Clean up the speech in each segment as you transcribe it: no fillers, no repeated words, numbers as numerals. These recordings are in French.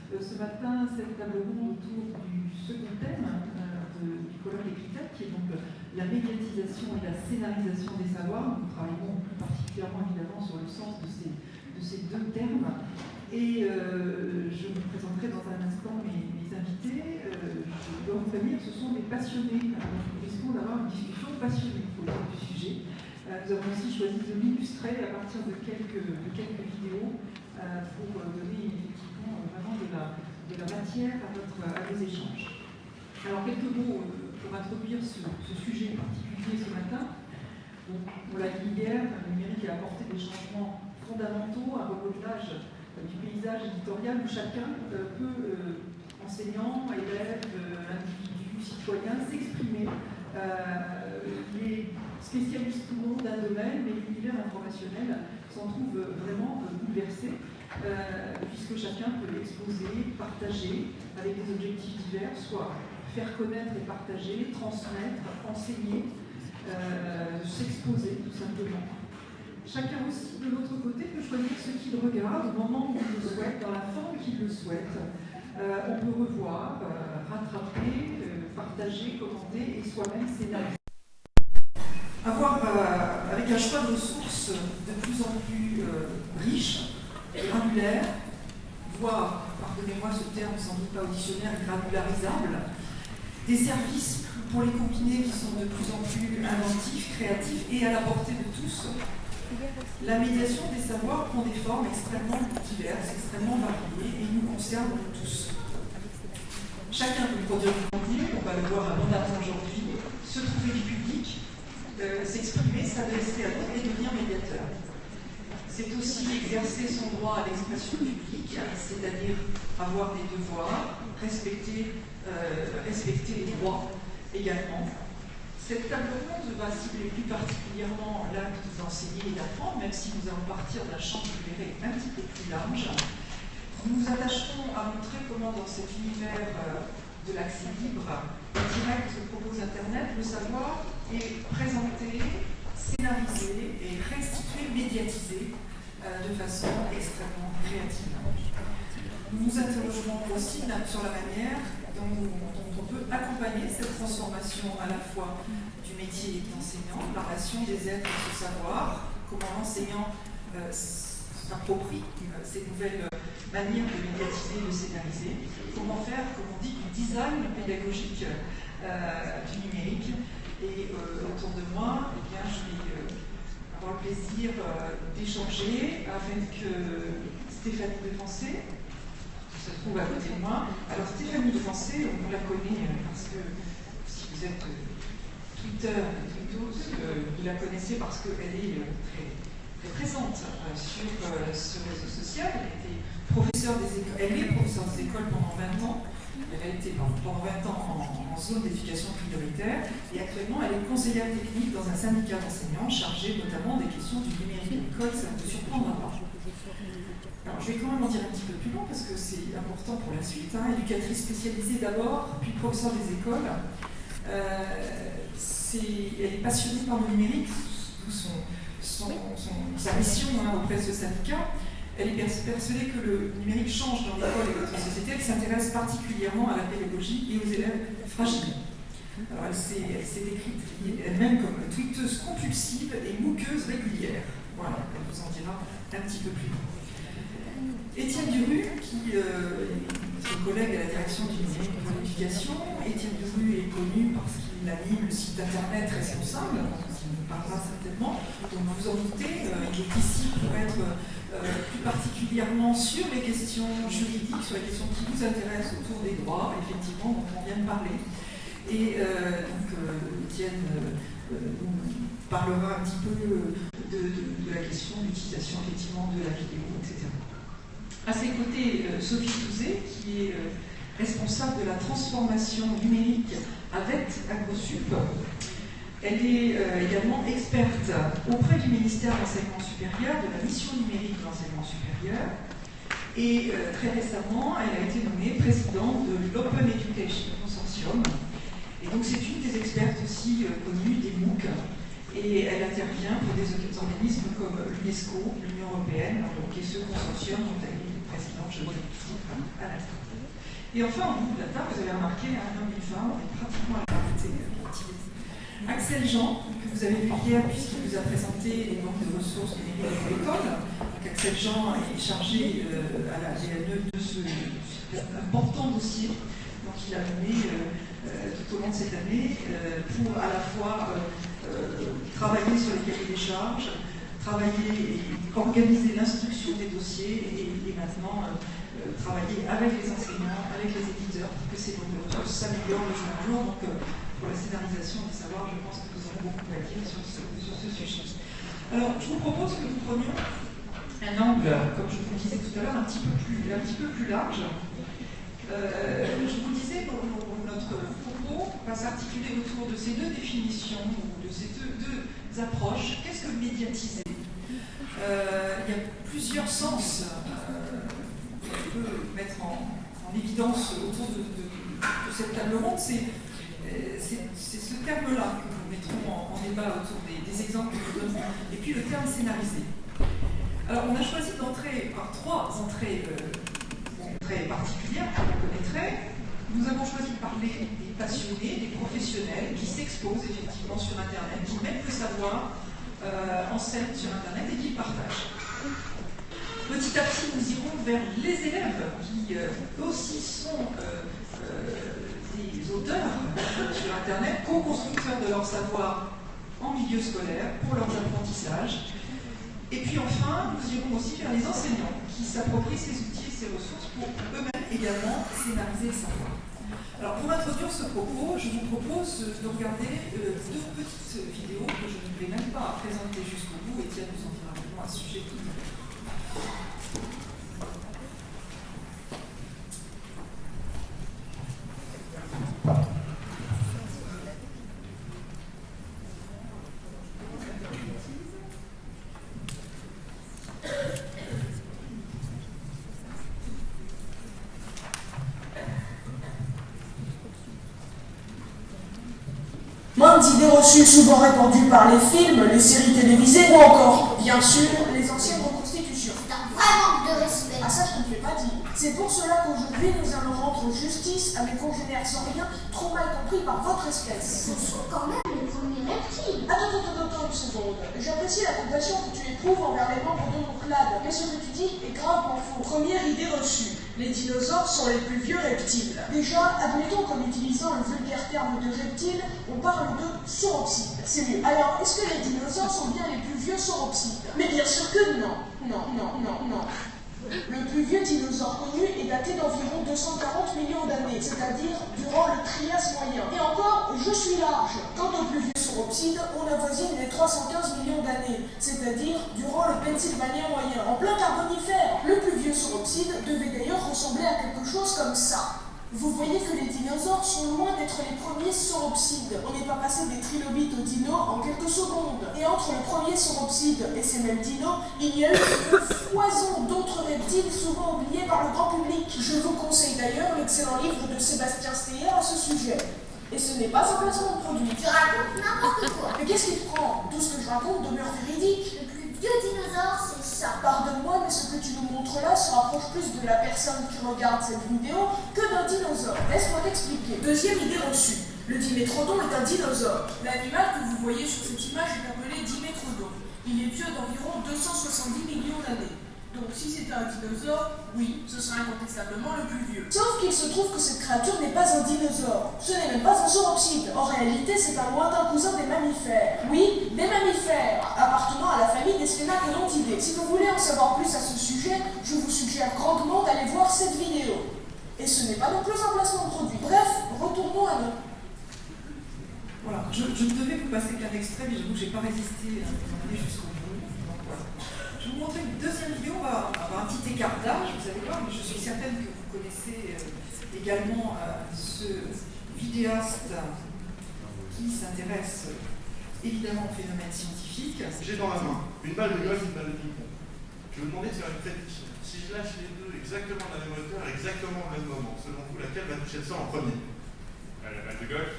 Ce matin, cette table ronde autour du second thème du colloque des critères, qui est donc la médiatisation et la scénarisation des savoirs. Nous travaillerons plus particulièrement évidemment sur le sens de ces deux termes. Et je vous présenterai dans un instant mes invités. Je dois vous prévenir, ce sont des passionnés. Nous risquons d'avoir une discussion passionnée autour du sujet. Nous avons aussi choisi de l'illustrer à partir de quelques vidéos pour donner effectivement vraiment de la matière à vos échanges. Alors quelques mots pour introduire ce sujet particulier ce matin. On l'a dit hier, le numérique a apporté des changements fondamentaux, un remodelage du paysage éditorial où chacun peut, enseignant, élève, individu, citoyen, s'exprimer. Les spécialistes ou non d'un domaine, mais l'univers informationnel s'en trouve vraiment bouleversé, puisque chacun peut exposer, partager avec des objectifs divers, soit faire connaître et partager, transmettre, enseigner, s'exposer tout simplement. Chacun aussi, de l'autre côté, peut choisir ce qu'il regarde au moment où il le souhaite, dans la forme qu'il le souhaite. On peut revoir, rattraper, partager, commenter et soi-même scénariser. Avoir, avec un choix de ressources de plus en plus riche, granulaire, voire, pardonnez-moi ce terme sans doute pas auditionnaire, granularisable, des services pour les combiner qui sont de plus en plus inventifs, créatifs et à la portée de tous. La médiation des savoirs prend des formes extrêmement diverses, extrêmement variées et nous concerne tous. Chacun peut produire du contenu, on va le voir abondamment aujourd'hui, se trouver du public, s'exprimer, s'adresser à d'autres et devenir médiateur. C'est aussi exercer son droit à l'expression publique, c'est-à-dire avoir des devoirs, respecter les droits également. Cette table ronde va cibler plus particulièrement l'acte d'enseigner et d'apprendre, même si nous allons partir d'un champ qui verrait un petit peu plus large. Nous nous attacherons à montrer comment dans cet univers de l'accès libre, direct que propose Internet, le savoir est présenté, scénarisé et restitué, médiatisé de façon extrêmement créative. Nous nous interrogerons aussi sur la manière dont on peut accompagner cette transformation à la fois du métier d'enseignant, la relation des êtres et ce savoir, comment l'enseignant s'approprie ces nouvelles manières de médiatiser, de scénariser, comment faire, comme on dit, du design pédagogique du numérique. Et autour de moi, eh bien, je vais avoir le plaisir d'échanger avec Stéphanie Devancé, qui se trouve à côté de moi. Alors Stéphanie Devancé, on la connaît parce que si vous êtes Twitter, vous la connaissez parce qu'elle est très présente sur ce réseau social. Elle est professeure des écoles pendant 20 ans. Elle a été pendant 20 ans en zone d'éducation prioritaire et actuellement elle est conseillère technique dans un syndicat d'enseignants chargé notamment des questions du numérique à l'école. Ça ne vous surprendra pas. Alors, je vais quand même en dire un petit peu plus long parce que c'est important pour la suite. Éducatrice spécialisée d'abord, puis professeure des écoles. Elle est passionnée par le numérique, d'où sa mission auprès de ce syndicat. Elle est persuadée que le numérique change dans l'école et notre société. Elle s'intéresse particulièrement à la pédagogie et aux élèves fragiles. Alors, elle s'est décrite elle-même comme tweeteuse compulsive et mooqueuse régulière. Voilà, elle vous en dira un petit peu plus. Étienne Duru, qui est notre collègue à la direction du numérique pour l'éducation. Étienne Duru est connu parce qu'il anime le site internet responsable, qui nous parlera certainement. Donc vous en doutez, il est ici pour être plus particulièrement sur les questions juridiques, sur les questions qui vous intéressent autour des droits, effectivement, dont on vient de parler. Et donc Étienne nous parlera un petit peu de la question de l'utilisation effectivement de la vidéo, etc. À ses côtés, Sophie Touzé, qui est responsable de la transformation numérique avec AgroSup. Elle est également experte auprès du ministère de l'Enseignement supérieur, de la mission numérique de l'enseignement supérieur. Et très récemment, elle a été nommée présidente de l'Open Education Consortium. Et donc c'est une des expertes aussi connues des MOOC. Et elle intervient pour des organismes comme l'UNESCO, l'Union européenne, et ce consortium dont elle est présidente, je vous le dis à l'instant. Et enfin, au bout de la table, vous avez remarqué un homme et une femme, on est pratiquement à la parité. Axel Jean, que vous avez vu hier puisqu'il vous a présenté les manques de ressources numériques de l'école. Axel Jean est chargé à la DNE de cet important dossier. Donc il a mené tout au long de cette année pour à la fois travailler sur les cahiers des charges, travailler et organiser l'instruction des dossiers et maintenant travailler avec les enseignants, avec les éditeurs pour que ces ressources s'améliorent le jour en jour. Donc, pour la scénarisation des savoirs, je pense que nous aurons beaucoup à dire sur ce sujet. Alors, je vous propose que nous prenions un angle, comme je vous le disais tout à l'heure, un petit peu plus large. Je vous disais, notre propos va s'articuler autour de ces deux définitions, ou de ces deux approches. Qu'est-ce que médiatiser? Il y a plusieurs sens qu'on peut mettre en évidence autour de cette table ronde. C'est ce terme-là que nous mettrons en débat autour des exemples que nous donnons, et puis le terme scénarisé. Alors, on a choisi d'entrer par trois entrées très particulières que vous connaîtrez. Nous avons choisi de parler des passionnés, des professionnels qui s'exposent effectivement sur Internet, qui mettent le savoir en scène sur Internet et qui le partagent. Petit à petit, nous irons vers les élèves qui aussi sont des auteurs sur Internet, co-constructeurs de leur savoir en milieu scolaire pour leurs apprentissages. Et puis enfin, nous irons aussi vers les enseignants qui s'approprient ces outils et ces ressources pour eux-mêmes également scénariser le savoir. Alors pour introduire ce propos, je vous propose de regarder deux petites vidéos que je ne vais même pas présenter jusqu'au bout. Étienne nous en dira rapidement à ce sujet tout à l'heure. Moins d'idées reçues souvent répandues par les films, les séries télévisées ou encore, bien sûr, les anciennes reconstitutions. C'est un vrai manque de respect. Ah ça, je ne te l'ai pas dit. C'est pour cela qu'aujourd'hui, nous allons rendre justice à mes congénères sauriens trop mal compris par votre espèce. Ce sont quand même les premiers reptiles. Attends une seconde. J'apprécie la compassion que tu éprouves envers les membres de mon clade, mais ce que tu dis est gravement faux. Première idée reçue. Les dinosaures sont les plus vieux reptiles. Déjà, admettons qu'en utilisant le vulgaire terme de reptile, on parle de sauropsides. C'est mieux. Alors, est-ce que les dinosaures sont bien les plus vieux sauropsides? Mais bien sûr que non. Non. Le plus vieux dinosaure connu est daté d'environ 240 millions d'années, c'est-à-dire durant le Trias moyen. Et encore, je suis large. Quant au plus vieux sauropside, on avoisine les 315 millions d'années, c'est-à-dire durant le Pennsylvanien moyen, en plein Carbonifère. Le plus vieux sauropside devait d'ailleurs ressembler à quelque chose comme ça. Vous voyez que les dinosaures sont loin d'être les premiers sauropsides. On n'est pas passé des trilobites aux dinos en quelques secondes. Et entre le premier sauropside et ces mêmes dinos, il y a eu une foison d'autres reptiles souvent oubliés par le grand public. Je vous conseille d'ailleurs l'excellent livre de Sébastien Steyer à ce sujet. Et ce n'est pas un placement de produit. Tu racontes n'importe quoi. Mais qu'est-ce qui te prend? Tout ce que je raconte demeure véridique. Le plus vieux dinosaure, c'est ça. Pardonne-moi, mais ce que tu nous montres là se rapproche plus de la personne qui regarde cette vidéo que d'un dinosaure. Laisse-moi t'expliquer. Deuxième idée reçue. Le dimétrodon est un dinosaure. L'animal que vous voyez sur cette image est appelé dimétrodon. Il est vieux d'environ 270 millions d'années. Donc si c'était un dinosaure, oui, ce serait incontestablement le plus vieux. Sauf qu'il se trouve que cette créature n'est pas un dinosaure. Ce n'est même pas un sauropside. En réalité, c'est un lointain cousin des mammifères. Oui, des mammifères, appartenant à la famille des sphénaconodontidae. Si vous voulez en savoir plus à ce sujet, je vous suggère grandement d'aller voir cette vidéo. Et ce n'est pas non plus un placement de produit. Bref, retournons à nous. Voilà, je devais vous passer qu'un extrait, mais j'avoue que je n'ai pas résisté à aller jusqu'au bout. Donc, voilà. Je vais vous montrer une deuxième vidéo, on va avoir un petit écart d'âge, vous allez voir, mais je suis certaine que vous connaissez également ce vidéaste qui s'intéresse évidemment aux phénomènes scientifiques. J'ai dans la main une balle de golf, une balle de ping-pong. Je vais vous demander de faire une prédiction. Si je lâche les deux exactement à la même hauteur, exactement au même moment, selon vous, laquelle va toucher le sol en premier? La balle de golf.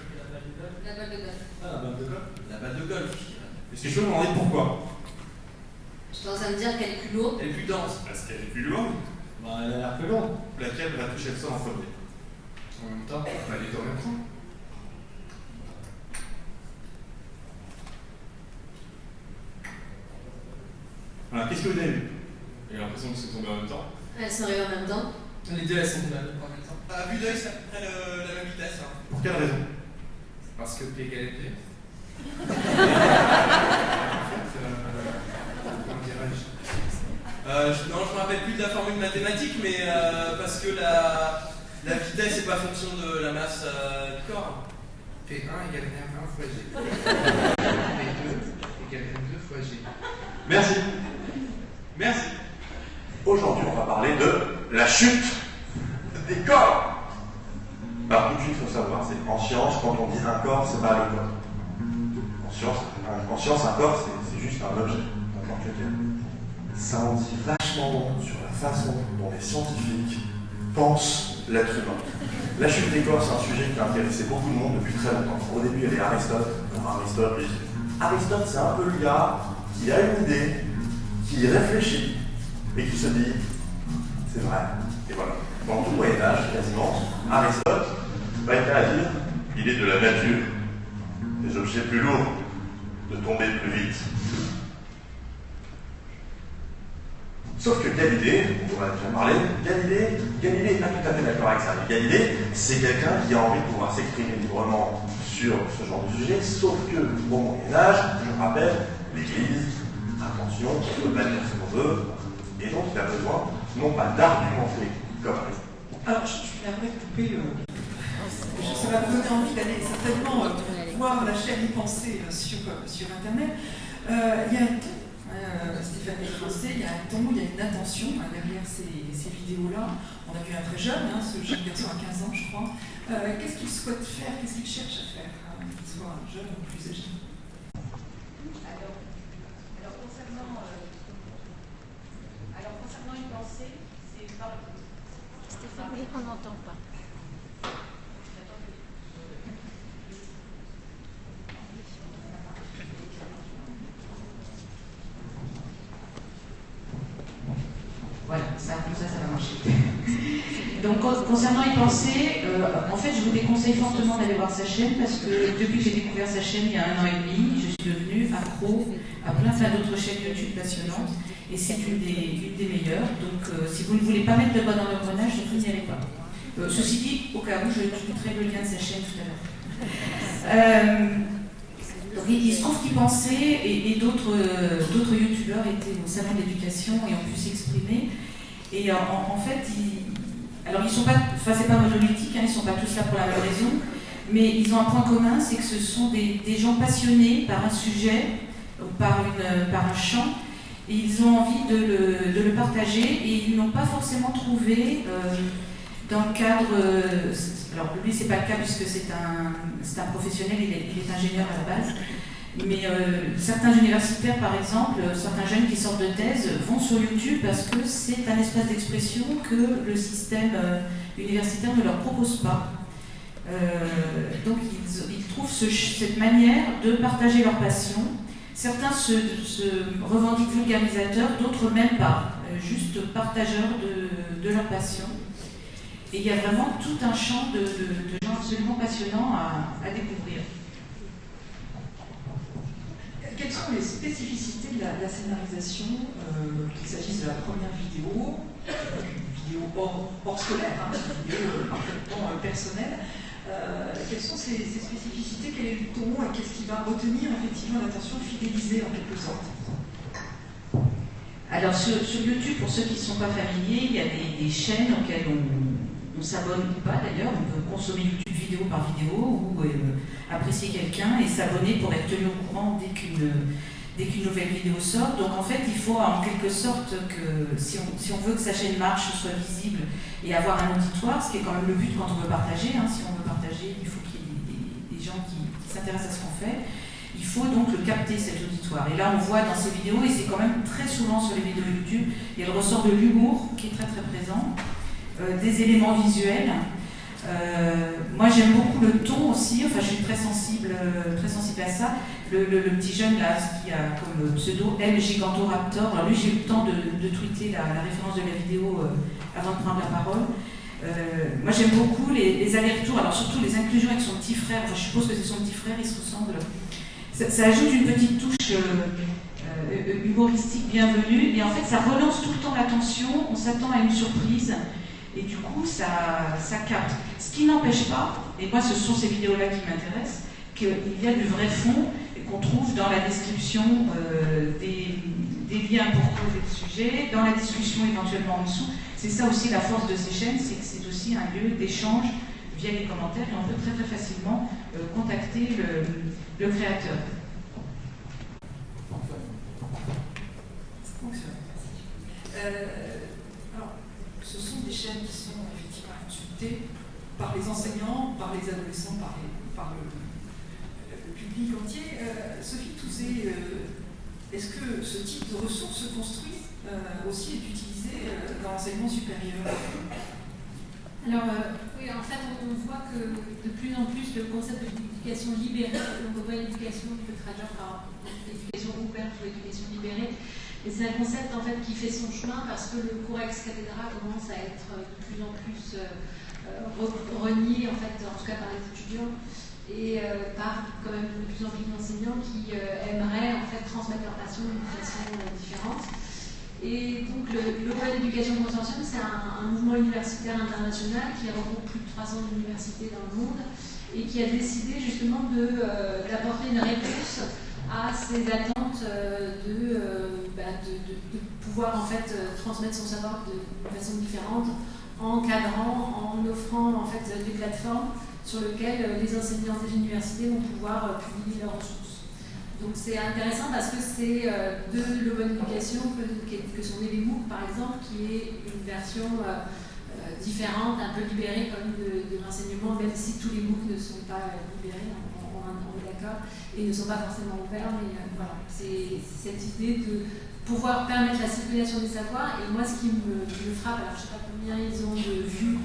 La balle de golf. Ah, la balle de golf? La balle de golf, je dirais. Est-ce que je peux vous demander pourquoi? Je pense à me dire qu'elle est plus lourde. Elle est plus dense. Parce qu'elle est plus lourde. Bah, elle a l'air plus longue. Laquelle va toucher le sol en premier? En même temps, les deux en même temps. Voilà, qu'est-ce que vous avez vu? J'ai l'impression que c'est tombé en même temps. Elles sont arrivées en même temps. Les deux, elles sont en même temps. À vue d'œil, c'est à peu près la même vitesse. Hein. Pour quelle raison? Parce que P égale P. Comment dirais-je? Non, je me rappelle plus de la formule mathématique, mais parce que la vitesse n'est pas fonction de la masse du corps. P1 égale M1 fois G. P2 égale M2 fois G. Merci. Merci. Aujourd'hui, on va parler de la chute des corps. Alors, tout de suite, il faut savoir, c'est en science, quand on dit un corps, c'est pas le corps. En science, un corps, c'est juste un objet, n'importe lequel. Ça en dit vachement beaucoup sur la façon dont les scientifiques pensent l'être humain. La chute des corps, c'est un sujet qui a intéressé beaucoup de monde depuis très longtemps. Au début, il y avait Aristote. Aristote, c'est un peu le gars qui a une idée, qui réfléchit et qui se dit c'est vrai. Et voilà. Dans tout le Moyen-Âge, quasiment, Aristote va être à dire il est de la nature des objets plus lourds de tomber plus vite. Sauf que Galilée, on en a déjà parlé, Galilée n'est pas tout à fait d'accord avec ça. Galilée, c'est quelqu'un qui a envie de pouvoir s'exprimer librement sur ce genre de sujet, sauf que au Moyen-Âge, je rappelle, l'Église, attention, on ne peut pas dire ce qu'on veut, et donc il a besoin, non pas d'argumenter comme Aristote. Alors, je suis navrée de couper. Ça va vous donner envie d'aller certainement voir la chaîne Y Penser sur Internet. Il y a un ton, Stéphane est français, il y a un ton, il y a une attention derrière ces vidéos-là. On a vu un très jeune, ce jeune garçon à 15 ans, je crois. Qu'est-ce qu'il souhaite faire, qu'est-ce qu'il cherche à faire, qu'il soit jeune ou plus âgé? Alors concernant Y Penser, c'est pas... Stéphane, on n'entend pas. Voilà, ça va marcher. Donc concernant Y Penser, en fait je vous déconseille fortement d'aller voir sa chaîne parce que depuis que j'ai découvert sa chaîne il y a 1 an et demi, je suis devenue accro à plein d'autres chaînes YouTube passionnantes et c'est une des meilleures. Donc si vous ne voulez pas mettre le doigt dans l'engrenage, vous n'y allez pas. Ceci dit, au cas où, je mettrai le lien de sa chaîne tout à l'heure. Donc, il se trouve qu'Y Penser et d'autres youtubeurs étaient au salon de l'éducation et ont pu s'exprimer. Et en fait, ils sont pas, c'est pas monolithique, ils ne sont pas tous là pour la même raison, mais ils ont un point commun, c'est que ce sont des gens passionnés par un sujet, par un champ, et ils ont envie de le partager, et ils n'ont pas forcément trouvé dans le cadre. Alors lui, c'est pas le cas puisque c'est un professionnel, il est ingénieur à la base. Mais certains universitaires, par exemple, certains jeunes qui sortent de thèse vont sur YouTube parce que c'est un espace d'expression que le système universitaire ne leur propose pas. Donc ils trouvent cette manière de partager leur passion. Certains se revendiquent vulgarisateurs, d'autres même pas, juste partageurs de leur passion. Et il y a vraiment tout un champ de gens absolument passionnants à découvrir. Quelles sont les spécificités de la scénarisation, qu'il s'agisse de la première vidéo, une vidéo hors scolaire, une vidéo parfaitement personnelle, quelles sont ces spécificités, quel est le ton et qu'est-ce qui va retenir effectivement l'attention, fidéliser en quelque sorte? Alors sur YouTube, pour ceux qui ne sont pas familiers, il y a des chaînes auxquelles on s'abonne ou pas d'ailleurs, on peut consommer YouTube vidéo par vidéo ou apprécier quelqu'un et s'abonner pour être tenu au courant dès qu'une nouvelle vidéo sort. Donc en fait, il faut en quelque sorte que si on veut que sa chaîne marche, soit visible et avoir un auditoire, ce qui est quand même le but quand on veut partager, si on veut partager, il faut qu'il y ait des gens qui s'intéressent à ce qu'on fait. Il faut donc le capter, cet auditoire. Et là, on voit dans ces vidéos, et c'est quand même très souvent sur les vidéos YouTube, il y a le ressort de l'humour qui est très très présent, des éléments visuels. Moi, j'aime beaucoup le ton aussi, je suis très sensible à ça. Le petit jeune là, qui a comme pseudo M Gigantoraptor, alors lui, j'ai eu le temps de tweeter la référence de la vidéo avant de prendre la parole. Moi j'aime beaucoup les allers-retours, alors surtout les inclusions avec son petit frère, enfin, je suppose que c'est son petit frère, ils se ressemblent. Ça ajoute une petite touche humoristique bienvenue, et en fait ça relance tout le temps l'attention, on s'attend à une surprise, et du coup ça capte. Ce qui n'empêche pas, et moi ce sont ces vidéos-là qui m'intéressent, qu'il y a du vrai fond, et qu'on trouve dans la description des liens pour causer le sujet, dans la discussion éventuellement en dessous. C'est ça aussi la force de ces chaînes, c'est que c'est aussi un lieu d'échange via les commentaires, et on peut très très facilement contacter le créateur. Ça fonctionne. Alors, ce sont des chaînes qui sont effectivement consultées par les enseignants, par les adolescents, par le public entier. Sophie Touzé, est-ce que ce type de ressources se construit aussi est utilisé dans l'enseignement supérieur? Alors, oui, en fait, on voit que de plus en plus le concept de l'éducation libérée, donc on voit l'éducation qui peut traduire par l'éducation ouverte ou l'éducation libérée, et c'est un concept en fait qui fait son chemin parce que le cours ex cathedra commence à être de plus en plus renié, en fait, en tout cas par les étudiants, et par quand même de plus en plus d'enseignants qui aimeraient en fait transmettre leur passion d'une façon différente. Et donc le Global Education Consortium, c'est un mouvement universitaire international qui regroupe plus de 300 universités dans le monde et qui a décidé justement d'apporter une réponse à ces attentes de pouvoir en fait transmettre son savoir de façon différente, en encadrant, en offrant en fait des plateformes sur lesquelles les enseignants des universités vont pouvoir publier leurs ressources. Donc c'est intéressant parce que c'est de l'open education que sont nés les MOOC par exemple, qui est une version différente, un peu libérée comme de l'enseignement, même si tous les MOOC ne sont pas libérés, on est d'accord, et ne sont pas forcément ouverts, mais voilà, c'est cette idée de pouvoir permettre la circulation des savoirs. Et moi ce qui me frappe, alors je ne sais pas combien ils ont de vues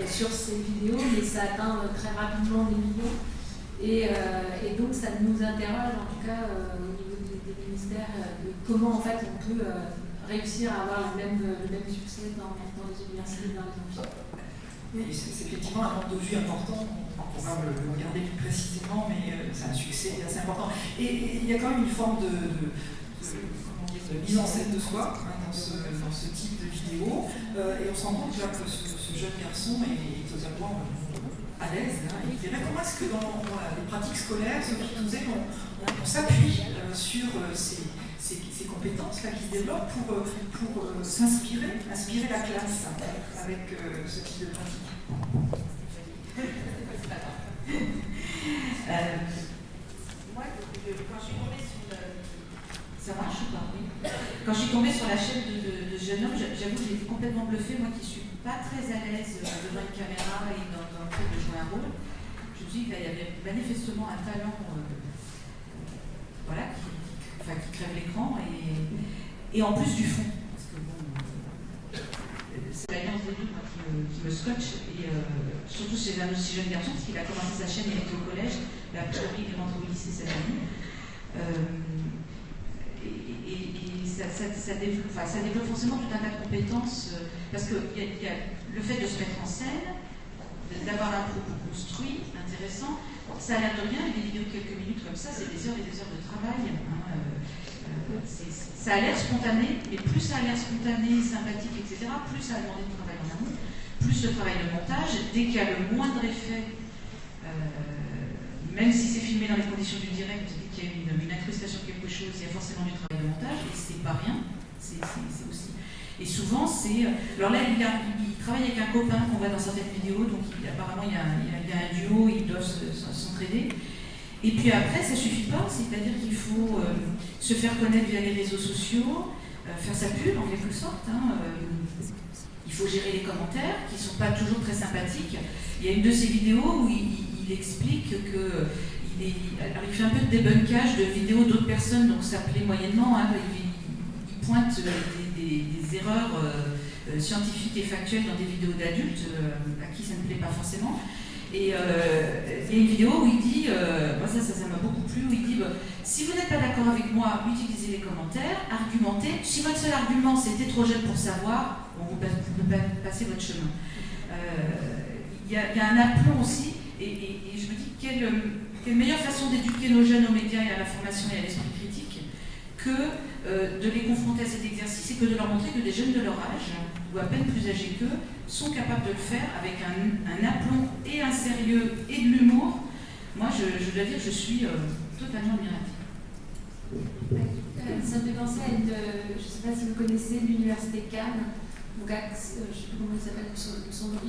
sur ces vidéos, mais ça atteint très rapidement des millions. Et donc ça nous interroge en tout cas au niveau des ministères de comment en fait on peut réussir à avoir le même succès dans les universités, dans les amphithéâtres. Oui, c'est effectivement un nombre de vues important, on pourra le regarder plus précisément, mais c'est un succès assez important. Et il y a quand même une forme de mise en scène de soi dans ce type de vidéo, et on se rend compte là que ce jeune garçon est totalement à l'aise. Il dirait comment est-ce que dans les pratiques scolaires, on s'appuie sur ces compétences-là qui se développent pour inspirer la classe avec ce type de pratique. Moi, quand je suis tombée sur ça marche ou pas? Oui. Quand je suis tombée sur la chaîne de ce jeune homme, j'avoue que j'ai été complètement bluffée, moi qui suis pas très à l'aise devant une caméra et dans le fait de jouer un rôle. Je me suis dit qu'il y avait manifestement un talent voilà, qui crève l'écran et en plus du fond. Parce que bon, c'est l'alliance des deux moi, qui me scotche, et surtout chez un aussi jeune garçon, parce qu'il a commencé sa chaîne, il était au collège, et a priori il est rentré au lycée cette année. Ça développe forcément tout un tas de compétences, parce que y a le fait de se mettre en scène, d'avoir un propos construit, intéressant, ça a l'air de rien, mais des vidéos de quelques minutes comme ça, c'est des heures et des heures de travail. Ça a l'air spontané, mais plus ça a l'air spontané, sympathique, etc., plus ça a demandé de travail en amont, plus le travail de montage, dès qu'il y a le moindre effet, même si c'est filmé dans les conditions du direct, dès qu'il y a une incrustation de quelque chose, il y a forcément du travail de montage, et c'est pas rien, c'est aussi. Et souvent, c'est. Alors là, il travaille avec un copain qu'on voit dans certaines vidéos, donc apparemment il y a un duo, ils doivent s'entraider. Et puis après, ça suffit pas, c'est-à-dire qu'il faut se faire connaître via les réseaux sociaux, faire sa pub en quelque sorte. Il faut gérer les commentaires, qui ne sont pas toujours très sympathiques. Il y a une de ces vidéos où il explique que. Alors il fait un peu de débunkage de vidéos d'autres personnes, donc ça plaît moyennement. Il pointe des erreurs scientifiques et factuelles dans des vidéos d'adultes, à qui ça ne plaît pas forcément. Et il y a une vidéo où il dit, moi ça m'a beaucoup plu, où il dit si vous n'êtes pas d'accord avec moi, utilisez les commentaires, argumentez. Si votre seul argument c'était trop jeune pour savoir, vous pouvez passer votre chemin. il y a un aplomb aussi, et je me dis quelle meilleure façon d'éduquer nos jeunes aux médias et à l'information et à l'esprit critique que de les confronter à cet exercice et que de leur montrer que des jeunes de leur âge, ou à peine plus âgés qu'eux, sont capables de le faire avec un aplomb et un sérieux et de l'humour. Moi, je dois dire que je suis totalement admirative. Ça me fait penser à je ne sais pas si vous connaissez l'université Cannes, donc je ne sais plus comment il s'appelle son nom,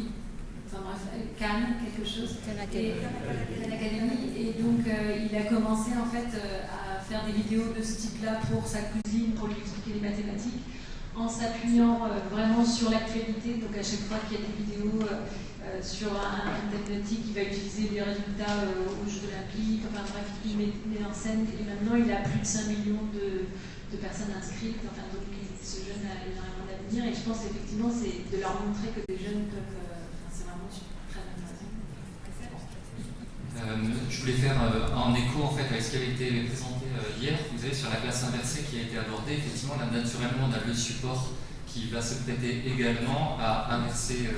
enfin bref, Cannes, quelque chose, Cannes Academy, et donc il a commencé en fait à faire des vidéos de ce type-là pour sa cousine, pour lui expliquer les mathématiques, en s'appuyant vraiment sur l'actualité, donc à chaque fois qu'il y a des vidéos sur un thématique, il va utiliser les résultats aux Jeux Olympiques, enfin bref, il met en scène, et maintenant il a plus de 5 millions de personnes inscrites, enfin donc ce jeune a énormément d'avenir, et je pense effectivement c'est de leur montrer que des jeunes peuvent, c'est vraiment très intéressant. Je voulais faire en écho en fait avec ce qui avait été présenté hier, vous savez, sur la classe inversée qui a été abordée, effectivement là naturellement on a le support qui va se prêter également à inverser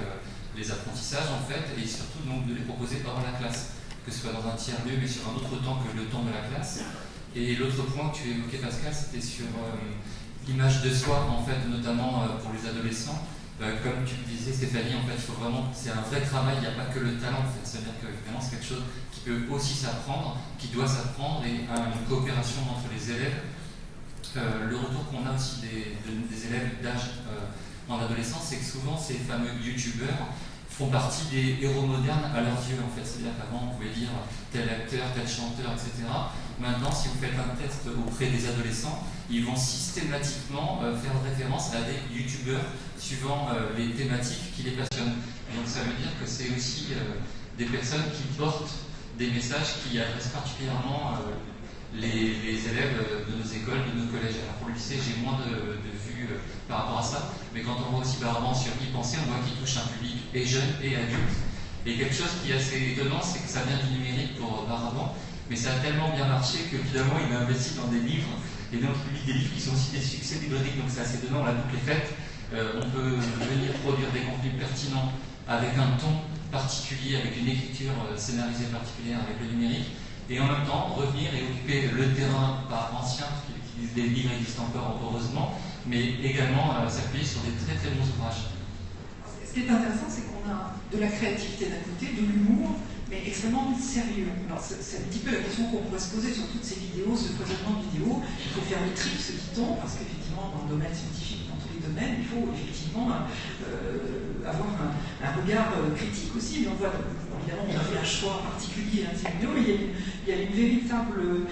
les apprentissages en fait, et surtout donc de les proposer hors la classe, que ce soit dans un tiers-lieu mais sur un autre temps que le temps de la classe. Et l'autre point que tu évoquais Pascal, c'était sur l'image de soi en fait, notamment pour les adolescents. Comme tu le disais Stéphanie, en fait, il faut vraiment, c'est un vrai travail, il n'y a pas que le talent en fait, c'est-à-dire que vraiment c'est quelque chose qui peut aussi s'apprendre, qui doit s'apprendre, et une coopération entre les élèves. Le retour qu'on a aussi des élèves d'âge en adolescence, c'est que souvent ces fameux youtubeurs font partie des héros modernes à leurs yeux en fait, c'est-à-dire qu'avant on pouvait dire tel acteur, tel chanteur, etc. Maintenant si vous faites un test auprès des adolescents, ils vont systématiquement faire référence à des youtubeurs suivant les thématiques qui les passionnent. Donc ça veut dire que c'est aussi des personnes qui portent des messages qui adressent particulièrement les élèves de nos écoles, de nos collèges. Alors pour le lycée, j'ai moins de vues par rapport à ça, mais quand on voit aussi par rapport sur Y penser, on voit qu'il touche un public et jeune et adulte. Et quelque chose qui est assez étonnant, c'est que ça vient du numérique pour Baraban, mais ça a tellement bien marché que finalement il a investi dans des livres, et donc il publie des livres qui sont aussi des succès numériques, donc c'est assez étonnant, la boucle est faite. On peut venir produire des contenus pertinents avec un ton particulier, avec une écriture scénarisée particulière avec le numérique, et en même temps revenir et occuper le terrain par ancien, parce que des livres existent encore heureusement, mais également s'appuyer sur des très très bons ouvrages. Ce qui est intéressant, c'est qu'on a de la créativité d'un côté, de l'humour, mais extrêmement sérieux. Alors c'est un petit peu la question qu'on pourrait se poser sur toutes ces vidéos, ce foisonnement de vidéos. Il faut faire le tri, ce qui tombe, parce qu'effectivement, dans le domaine scientifique, dans tous les domaines, il faut effectivement avoir un regard critique aussi. Mais on voit, évidemment, on a fait un choix particulier à ces vidéos, mais il y a une véritable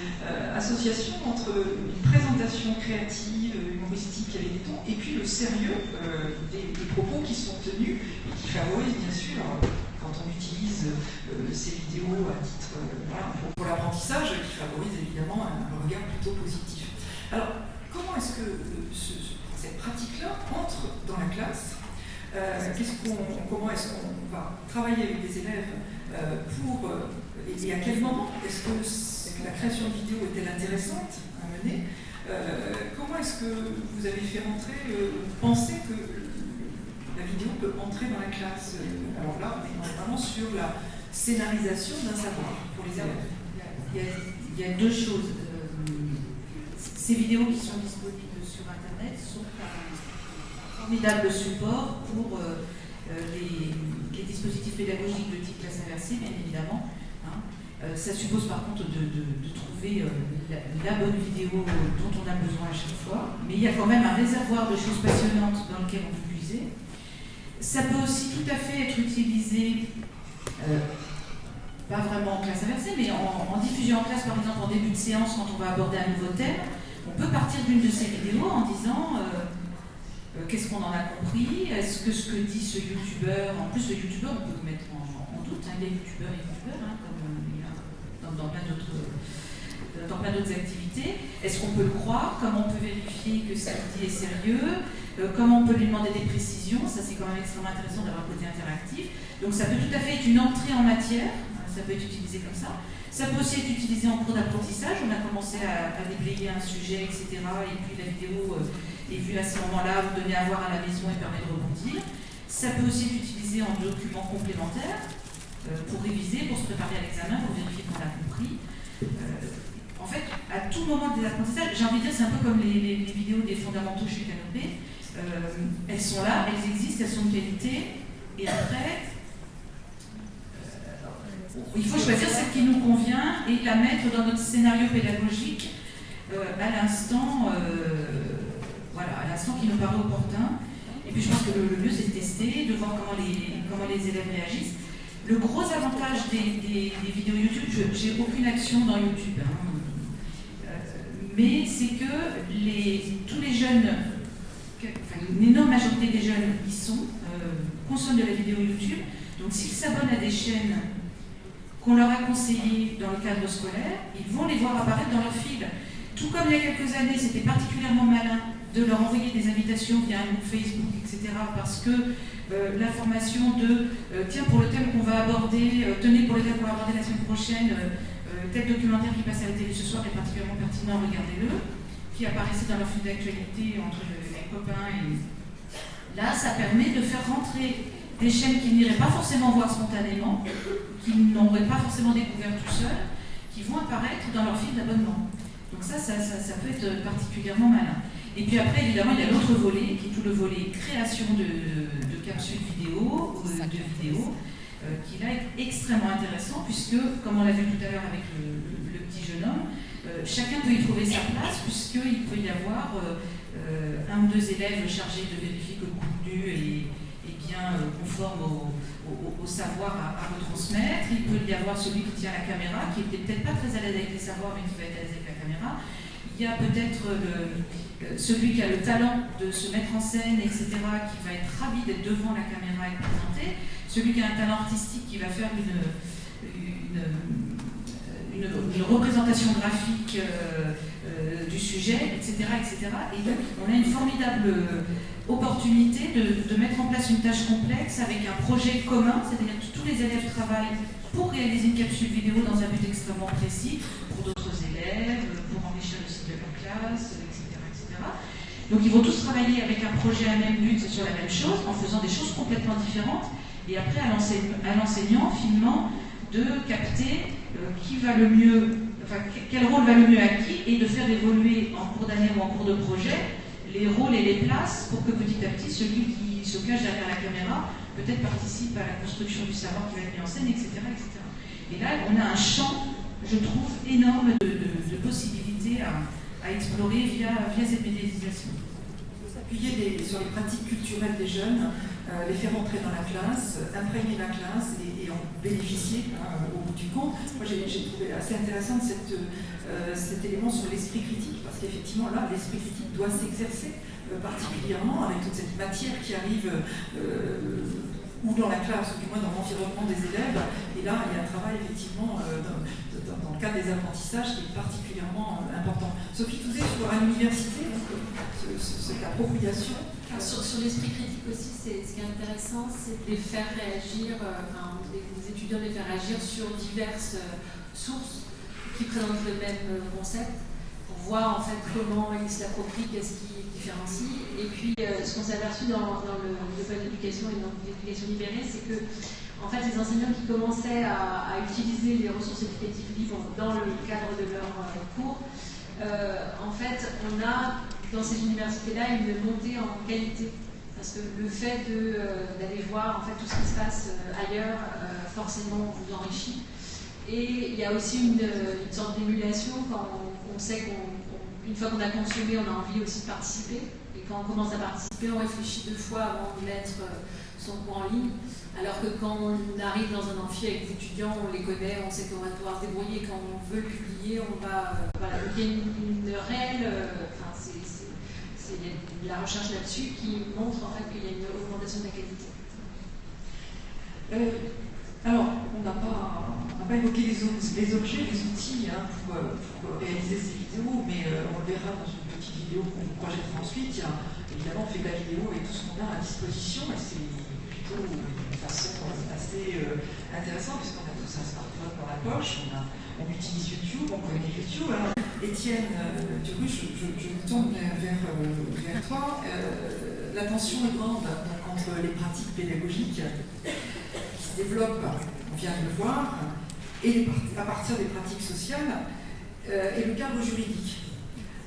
association entre une présentation créative, humoristique avec des tons, et puis le sérieux des propos qui sont tenus et qui favorisent bien sûr, quand on utilise ces vidéos à titre pour l'apprentissage, qui favorise évidemment un regard plutôt positif. Alors, comment est-ce que cette pratique-là entre dans la classe? Comment est-ce qu'on va travailler avec des élèves et à quel moment est-ce que la création de vidéos est-elle intéressante à mener? Comment est-ce que vous avez fait penser que la vidéo peut entrer dans la classe? Alors là, on est vraiment sur la scénarisation d'un savoir pour les élèves. Il y a deux choses. Ces vidéos qui sont disponibles sur Internet sont un formidable support pour les dispositifs pédagogiques de type classe inversée, bien évidemment. Ça suppose par contre de trouver la bonne vidéo dont on a besoin à chaque fois, mais il y a quand même un réservoir de choses passionnantes dans lequel on peut puiser. Ça peut aussi tout à fait être utilisé, pas vraiment en classe inversée, mais en diffusion en classe, par exemple en début de séance, quand on va aborder un nouveau thème. On peut partir d'une de ces vidéos en disant qu'est-ce qu'on en a compris, est-ce que ce que dit ce youtubeur, en plus le youtubeur on peut le mettre en doute, il est youtubeur et youtubeur, comme il y a dans plein d'autres activités, est-ce qu'on peut le croire, comment on peut vérifier que ce qu'il dit est sérieux, comment on peut lui demander des précisions, ça c'est quand même extrêmement intéressant d'avoir un côté interactif, donc ça peut tout à fait être une entrée en matière, ça peut être utilisé comme ça. Ça peut aussi être utilisé en cours d'apprentissage. On a commencé à déblayer un sujet, etc. Et puis la vidéo est vue à ce moment-là, vous donnez à voir à la maison et permet de rebondir. Ça peut aussi être utilisé en document complémentaire pour réviser, pour se préparer à l'examen, pour vérifier qu'on a compris. En fait, à tout moment des apprentissages, j'ai envie de dire, c'est un peu comme les vidéos des fondamentaux chez Canopé. Elles sont là, elles existent, elles sont de qualité, et après, il faut choisir celle qui nous convient et la mettre dans notre scénario pédagogique à l'instant qui nous paraît opportun. Et puis je pense que le mieux c'est de tester, de voir comment les élèves réagissent. Le gros avantage des vidéos YouTube, j'ai aucune action dans YouTube, hein, mais c'est que tous les jeunes, une énorme majorité des jeunes y sont, consomment de la vidéo YouTube. Donc s'ils s'abonnent à des chaînes qu'on leur a conseillées dans le cadre scolaire, ils vont les voir apparaître dans leur fil. Tout comme il y a quelques années, c'était particulièrement malin de leur envoyer des invitations via un groupe Facebook, etc. Parce que l'information de tiens, pour le thème qu'on va aborder, tenez, pour le thème qu'on va aborder la semaine prochaine, tel documentaire qui passe à la télé ce soir est particulièrement pertinent, regardez-le, qui apparaissait dans leur fil d'actualité entre les copains. Et là, ça permet de faire rentrer des chaînes qui n'iraient pas forcément voir spontanément, qui n'auraient pas forcément découvert tout seuls, qui vont apparaître dans leur fil d'abonnement. Donc ça peut être particulièrement malin. Et puis après, évidemment, il y a l'autre volet, qui est tout le volet création de capsules vidéo, de vidéos, qui là est extrêmement intéressant, puisque, comme on l'a vu tout à l'heure avec le petit jeune homme, chacun peut y trouver sa place, puisqu'il peut y avoir un ou deux élèves chargés de vérifier que le contenu est bien conforme au savoir à retransmettre. Il peut y avoir celui qui tient la caméra, qui n'était peut-être pas très à l'aise avec les savoirs, mais qui va être à l'aise avec la caméra. Il y a peut-être celui qui a le talent de se mettre en scène, etc., qui va être ravi d'être devant la caméra et de présenter. Celui qui a un talent artistique, qui va faire une représentation graphique du sujet, etc., etc. Et donc, on a une formidable opportunité de mettre en place une tâche complexe avec un projet commun, c'est-à-dire que tous les élèves travaillent pour réaliser une capsule vidéo dans un but extrêmement précis, pour d'autres élèves, pour enrichir le site de leur classe, etc., etc. Donc ils vont tous travailler avec un projet à même but sur la même chose, en faisant des choses complètement différentes, et après à l'enseignant, finalement, de capter qui va le mieux, enfin quel rôle va le mieux à qui, et de faire évoluer en cours d'année ou en cours de projet les rôles et les places pour que petit à petit celui qui se cache derrière la caméra peut-être participe à la construction du savoir qui va être mis en scène, etc., etc. Et là, on a un champ, je trouve, énorme de possibilités à explorer via cette médiatisation. S'appuyer sur les pratiques culturelles des jeunes, les faire entrer dans la classe, imprégner la classe et en bénéficier au bout du compte. Moi, j'ai trouvé assez intéressant cet élément sur l'esprit critique, parce qu'effectivement, là, l'esprit critique doit s'exercer particulièrement avec toute cette matière qui arrive ou dans la classe, ou du moins dans l'environnement des élèves. Et là, il y a un travail, effectivement, dans le cadre des apprentissages qui est particulièrement important. Sophie Touzé, à l'université, cette appropriation. Sur l'esprit critique aussi, ce qui est intéressant, c'est de les faire réagir, les étudiants de les faire réagir sur diverses sources qui présentent le même concept, pour voir en fait comment ils se l'approprient, qu'est-ce qui différencie. Et puis ce qu'on s'est aperçu dans le domaine d'éducation et dans l'éducation libérée, c'est que en fait les enseignants qui commençaient à utiliser les ressources éducatives libres dans le cadre de leur cours, en fait on a dans ces universités-là une montée en qualité. Parce que le fait d'aller voir en fait, tout ce qui se passe ailleurs, forcément vous enrichit. Et il y a aussi une sorte d'émulation quand on sait qu'une fois qu'on a consommé, on a envie aussi de participer. Et quand on commence à participer, on réfléchit 2 fois avant de mettre son cours en ligne. Alors que quand on arrive dans un amphi avec des étudiants, on les connaît, on sait qu'on va devoir se débrouiller. Quand on veut le publier, on va... voilà. Donc il y a une réelle... il y a de la recherche là-dessus qui montre en fait qu'il y a une augmentation de la qualité. Alors, on n'a pas évoqué les objets, les outils pour réaliser ces vidéos, mais on le verra dans une petite vidéo qu'on vous projettera ensuite. Il y a, évidemment, on fait de la vidéo et tout ce qu'on a à disposition, et c'est plutôt une façon assez intéressante, puisqu'on a tous un smartphone dans la poche, on utilise YouTube, on connaît YouTube. Alors, Étienne Duruche, je me tourne vers toi. L'attention est grande. Donc entre les pratiques pédagogiques qui se développent, on vient de le voir, et à partir des pratiques sociales, et le cadre juridique,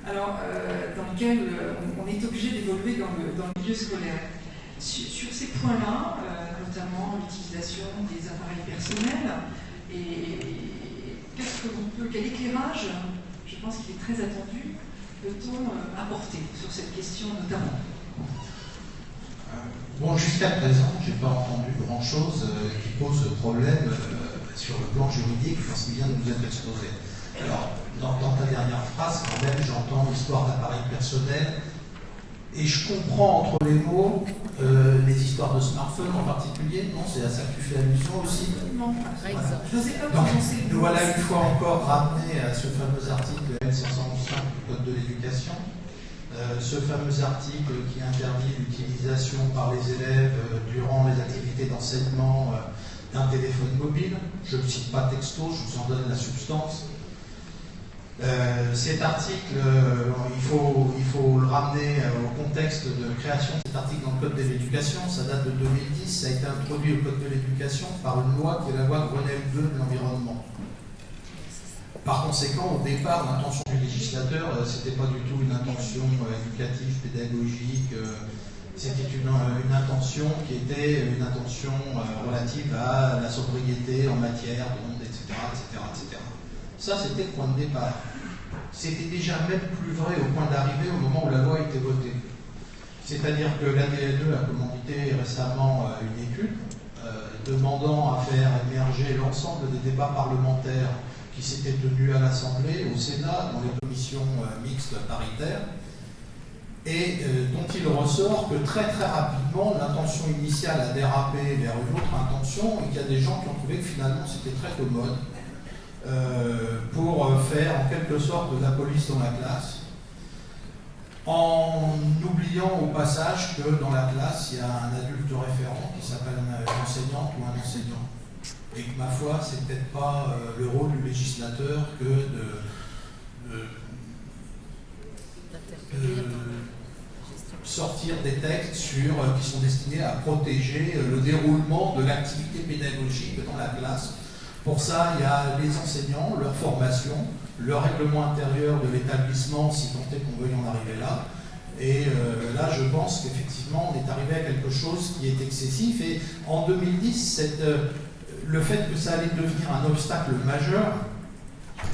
alors, dans lequel on est obligé d'évoluer dans le milieu scolaire. Sur ces points-là, notamment l'utilisation des appareils personnels, et quel éclairage, je pense qu'il est très attendu, peut-on apporter sur cette question notamment? Bon, jusqu'à présent, je n'ai pas entendu grand-chose qui pose problème sur le plan juridique dans ce qui vient de nous être exposé. Alors, dans ta dernière phrase, quand même, j'entends l'histoire d'appareils personnels et je comprends entre les mots les histoires de smartphones en particulier. Non, c'est à ça que tu fais allusion aussi. Non, par exemple. Je n'osais pas Donc, prononcer. nous voilà une fois encore ramenés à ce fameux article L511 du Code de l'éducation. Ce fameux article qui interdit l'utilisation par les élèves durant les activités d'enseignement d'un téléphone mobile. Je ne le cite pas texto, je vous en donne la substance. Cet article, il faut le ramener au contexte de création de cet article dans le Code de l'éducation. Ça date de 2010, ça a été introduit au Code de l'éducation par une loi qui est la loi Grenelle 2 de l'environnement. Par conséquent, au départ, l'intention du législateur, c'était pas du tout une intention éducative, pédagogique, c'était une intention qui était une intention relative à la sobriété en matière d'ondes, etc., etc., etc. Ça, c'était le point de départ. C'était déjà même plus vrai au point d'arrivée au moment où la loi a été votée. C'est-à-dire que l'ADLE a commandité récemment une étude demandant à faire émerger l'ensemble des débats parlementaires qui s'étaient tenus à l'Assemblée, au Sénat, dans les commissions mixtes paritaires, et dont il ressort que très très rapidement, l'intention initiale a dérapé vers une autre intention, et qu'il y a des gens qui ont trouvé que finalement c'était très commode pour faire en quelque sorte de la police dans la classe, en oubliant au passage que dans la classe, il y a un adulte référent qui s'appelle une enseignante ou un enseignant. Et que, ma foi, c'est peut-être pas le rôle du législateur que de sortir des textes qui sont destinés à protéger le déroulement de l'activité pédagogique dans la classe. Pour ça, il y a les enseignants, leur formation, le règlement intérieur de l'établissement, si tant est qu'on veuille en arriver là. Et là, je pense qu'effectivement, on est arrivé à quelque chose qui est excessif. Et en 2010, le fait que ça allait devenir un obstacle majeur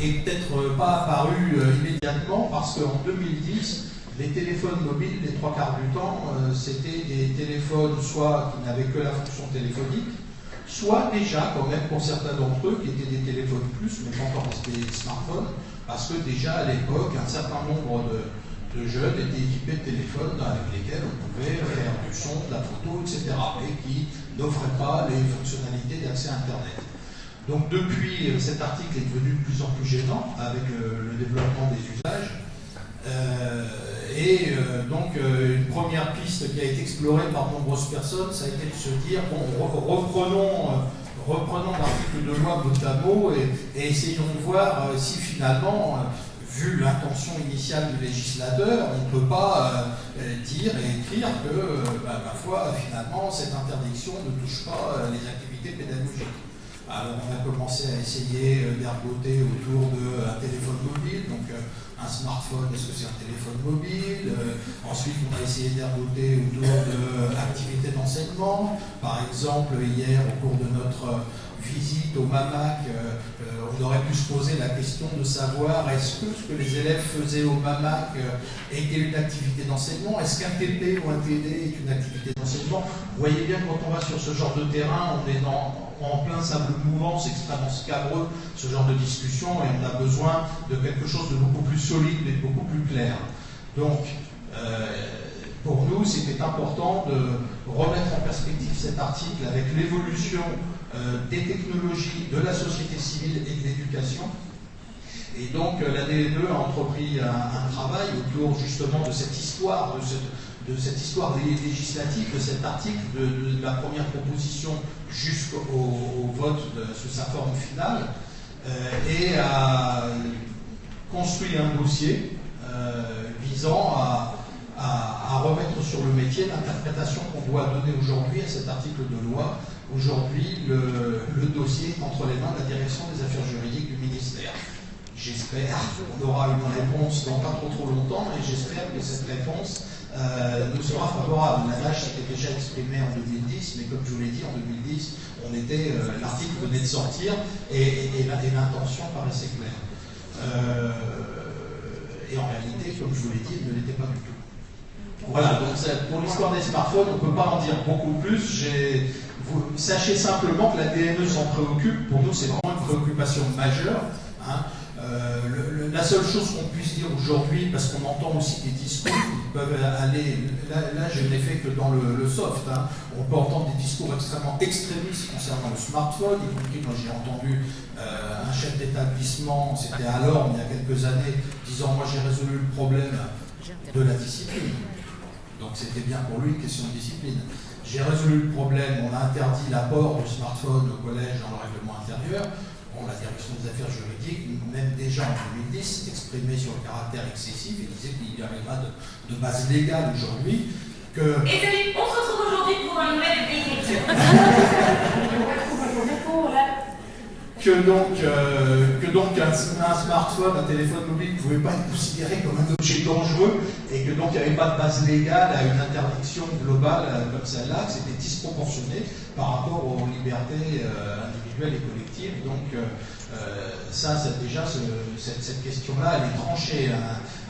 est peut-être pas apparu immédiatement, parce qu'en 2010, les téléphones mobiles, les trois quarts du temps, c'était des téléphones soit qui n'avaient que la fonction téléphonique, soit déjà, quand même, pour certains d'entre eux, qui étaient des téléphones plus, mais pas encore des smartphones, parce que déjà à l'époque, un certain nombre de jeunes étaient équipés de téléphones avec lesquels on pouvait faire du son, de la photo, etc., et qui n'offraient pas les fonctionnalités d'accès à Internet. Donc depuis, cet article est devenu de plus en plus gênant avec le développement des usages. Donc une première piste qui a été explorée par de nombreuses personnes, ça a été de se dire, bon, reprenons l'article de loi mot à mot et essayons de voir si finalement, vu l'intention initiale du législateur, on ne peut pas dire et écrire que, ma foi, finalement, cette interdiction ne touche pas les activités pédagogiques. Alors on a commencé à essayer d'ergoter autour d'un téléphone mobile, donc un smartphone, est-ce que c'est un téléphone mobile? Ensuite on a essayé d'ergoter autour d'activités d'enseignement. Par exemple, hier, au cours de notre visite au MAMAC, on aurait pu se poser la question de savoir est-ce que ce que les élèves faisaient au MAMAC était une activité d'enseignement? Est-ce qu'un TP ou un TD est une activité d'enseignement? Vous voyez bien que quand on va sur ce genre de terrain, on est en plein sable mouvant, c'est extrêmement scabreux ce genre de discussion, et on a besoin de quelque chose de beaucoup plus solide et de beaucoup plus clair. Donc, pour nous, c'était important de remettre en perspective cet article avec l'évolution des technologies, de la société civile et de l'éducation. Et donc l'ADLE a entrepris un travail autour justement de cette histoire, de cette histoire législative, de cet article, de la première proposition jusqu'au vote sous sa forme finale, et a construit un dossier visant à à remettre sur le métier l'interprétation qu'on doit donner aujourd'hui à cet article de loi. Aujourd'hui, le dossier est entre les mains de la direction des affaires juridiques du ministère. J'espère qu'on aura une réponse dans pas trop longtemps, et j'espère que cette réponse nous sera favorable. L'ANAH s'était déjà exprimé en 2010, mais comme je vous l'ai dit, en 2010, l'article venait de sortir et l'intention paraissait claire. Et en réalité, comme je vous l'ai dit, elle ne l'était pas du tout. Voilà, donc pour l'histoire des smartphones, on ne peut pas en dire beaucoup plus. Sachez simplement que la DME s'en préoccupe. Pour nous, c'est vraiment une préoccupation majeure. Hein. La seule chose qu'on puisse dire aujourd'hui, parce qu'on entend aussi des discours qui peuvent aller, là je n'ai fait que dans le soft, hein, on peut entendre des discours extrêmement extrémistes concernant le smartphone, y compris moi j'ai entendu un chef d'établissement, c'était à Lorme il y a quelques années, disant moi j'ai résolu le problème de la discipline. Donc c'était bien pour lui une question de discipline. J'ai résolu le problème, on a interdit l'apport du smartphone au collège dans le règlement intérieur. Bon, la direction des affaires juridiques, même déjà en 2010, exprimait sur le caractère excessif et disait qu'il n'y avait pas de base légale aujourd'hui. Et salut, on se retrouve aujourd'hui pour un nouvel écriture. Que donc un smartphone, un téléphone mobile ne pouvait pas être considéré comme un objet dangereux et que donc il n'y avait pas de base légale à une interdiction globale comme celle-là, que c'était disproportionné par rapport aux libertés individuelles et collectives. Donc déjà, cette question-là, elle est tranchée.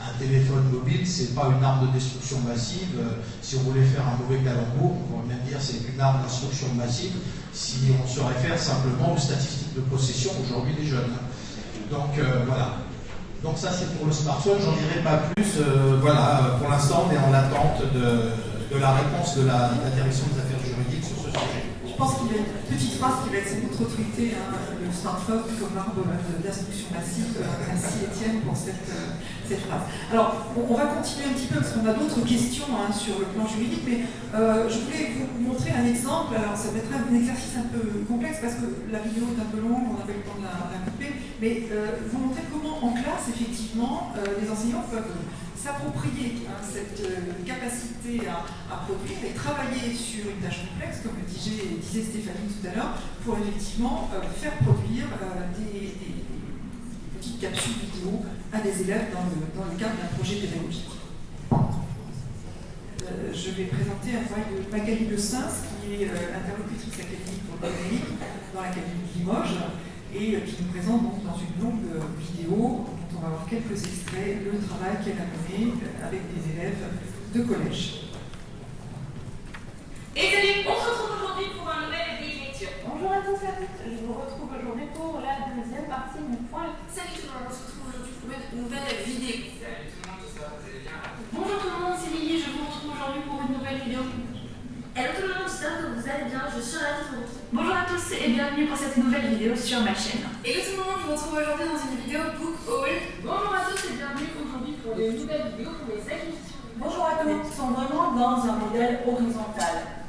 Un téléphone mobile, c'est pas une arme de destruction massive. Si on voulait faire un mauvais calembour, on pourrait même dire que c'est une arme d'instruction massive si on se réfère simplement aux statistiques de possession aujourd'hui des jeunes. Donc voilà. Donc ça c'est pour le smartphone, j'en dirai pas plus. Voilà, pour l'instant on est en attente de la réponse de la direction des affaires juridiques sur ce sujet. Je pense qu'il y a une petite phrase qui va être sans doute retweetée, hein, le smartphone comme arme d'instruction massive. Merci Étienne pour cette phrase. Alors, on va continuer un petit peu parce qu'on a d'autres questions hein, sur le plan juridique, mais je voulais vous montrer un exemple. Alors, ça va être un exercice un peu complexe parce que la vidéo est un peu longue, on n'a pas eu le temps de la couper, mais vous montrer comment en classe, effectivement, les enseignants peuvent s'approprier hein, cette capacité à produire et travailler sur une tâche complexe, comme le disait Stéphanie tout à l'heure, pour effectivement faire produire des petites capsules vidéo à des élèves dans le cadre d'un projet pédagogique. Je vais présenter un travail de Magali Le Sins, qui est interlocutrice académique pour le numérique dans l'Académie de Limoges, et qui nous présente donc dans une longue vidéo. On va voir quelques extraits, le travail qu'elle a mené avec des élèves de collège. Et salut, on se retrouve aujourd'hui pour un nouvel écriture. Bonjour à tous et à toutes, je vous retrouve aujourd'hui pour la deuxième partie du point. Salut tout le monde, on se retrouve aujourd'hui pour une nouvelle vidéo. Salut tout le monde, ça va, vous allez bien? Bonjour tout le monde, c'est Lily, je vous retrouve aujourd'hui pour une nouvelle vidéo. Hello tout le monde, j'espère que vous allez bien, je suis ravie de vous retrouver. Bonjour à tous et bienvenue pour cette nouvelle vidéo sur ma chaîne. Hello tout le monde, je vous retrouve aujourd'hui dans une vidéo Book Haul. Bonjour à tous et bienvenue aujourd'hui pour une nouvelle vidéo pour les acquisitions. Bonjour à tous, nous sommes vraiment dans un modèle horizontal.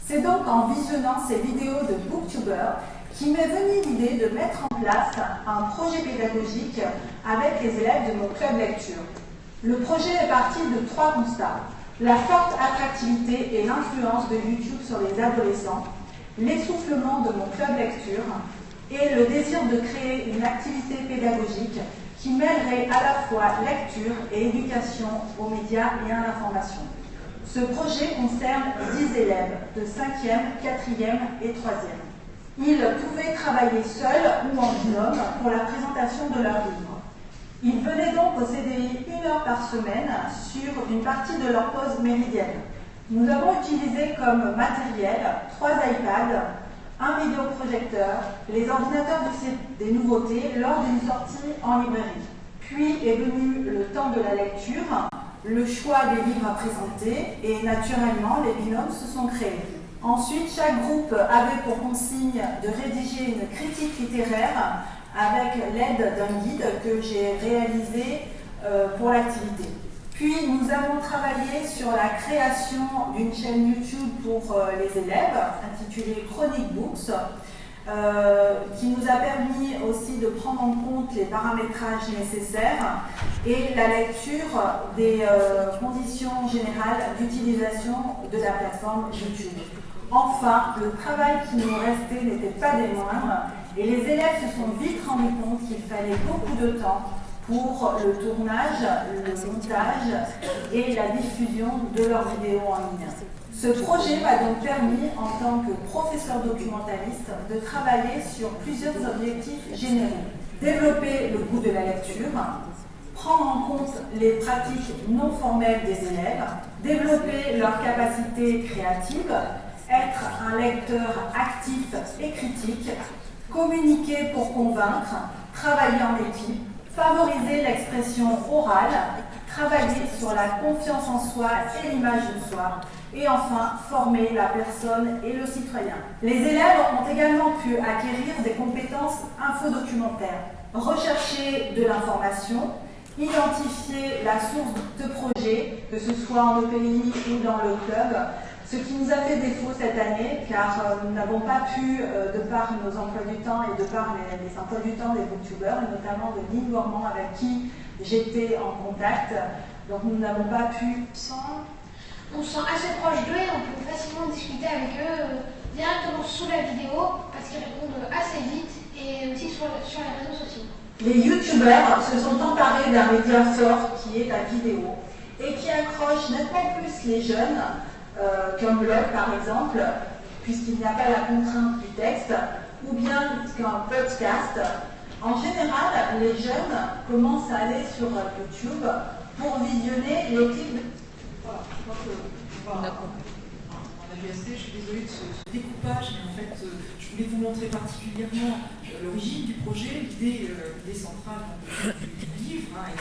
C'est donc en visionnant ces vidéos de BookTuber qui m'est venue l'idée de mettre en place un projet pédagogique avec les élèves de mon club lecture. Le projet est parti de 3 constats. La forte attractivité et l'influence de YouTube sur les adolescents, l'essoufflement de mon club lecture et le désir de créer une activité pédagogique qui mêlerait à la fois lecture et éducation aux médias et à l'information. Ce projet concerne 10 élèves de 5e, 4e et 3e. Ils pouvaient travailler seuls ou en binôme pour la présentation de leurs livres. Ils venaient donc au CDI 1 heure par semaine sur une partie de leur pause méridienne. Nous avons utilisé comme matériel 3 iPads, un vidéoprojecteur, les ordinateurs des nouveautés lors d'une sortie en librairie. Puis est venu le temps de la lecture, le choix des livres à présenter et naturellement les binômes se sont créés. Ensuite, chaque groupe avait pour consigne de rédiger une critique littéraire avec l'aide d'un guide que j'ai réalisé pour l'activité. Puis nous avons travaillé sur la création d'une chaîne YouTube pour les élèves intitulée Chronique Books qui nous a permis aussi de prendre en compte les paramétrages nécessaires et la lecture des conditions générales d'utilisation de la plateforme YouTube. Enfin, le travail qui nous restait n'était pas des moindres et les élèves se sont vite rendus compte qu'il fallait beaucoup de temps pour le tournage, le montage et la diffusion de leurs vidéos en ligne. Ce projet m'a donc permis, en tant que professeur documentaliste, de travailler sur plusieurs objectifs généraux. Développer le goût de la lecture, prendre en compte les pratiques non formelles des élèves, développer leurs capacités créatives, être un lecteur actif et critique, communiquer pour convaincre, travailler en équipe, favoriser l'expression orale, travailler sur la confiance en soi et l'image de soi, et enfin former la personne et le citoyen. Les élèves ont également pu acquérir des compétences infodocumentaires, rechercher de l'information, identifier la source de projet, que ce soit en EPI ou dans le club, ce qui nous a fait défaut cette année, car nous n'avons pas pu, de par nos emplois du temps et de par les emplois du temps des booktubers, et notamment de Lynn Gourmand avec qui j'étais en contact, donc nous n'avons pas pu... On se sent assez proche d'eux et on peut facilement discuter avec eux directement sous la vidéo parce qu'ils répondent assez vite et aussi sur les réseaux sociaux. Les youtubeurs se sont emparés d'un média fort qui est la vidéo et qui accroche nettement plus les jeunes qu'un blog par exemple, puisqu'il n'y a pas la contrainte du texte, ou bien qu'un podcast. En général, les jeunes commencent à aller sur YouTube pour visionner les clips. Voilà, je crois que en AVST, je suis désolée de ce découpage, mais en fait, je voulais vous montrer particulièrement l'origine du projet, l'idée centrale du livre, et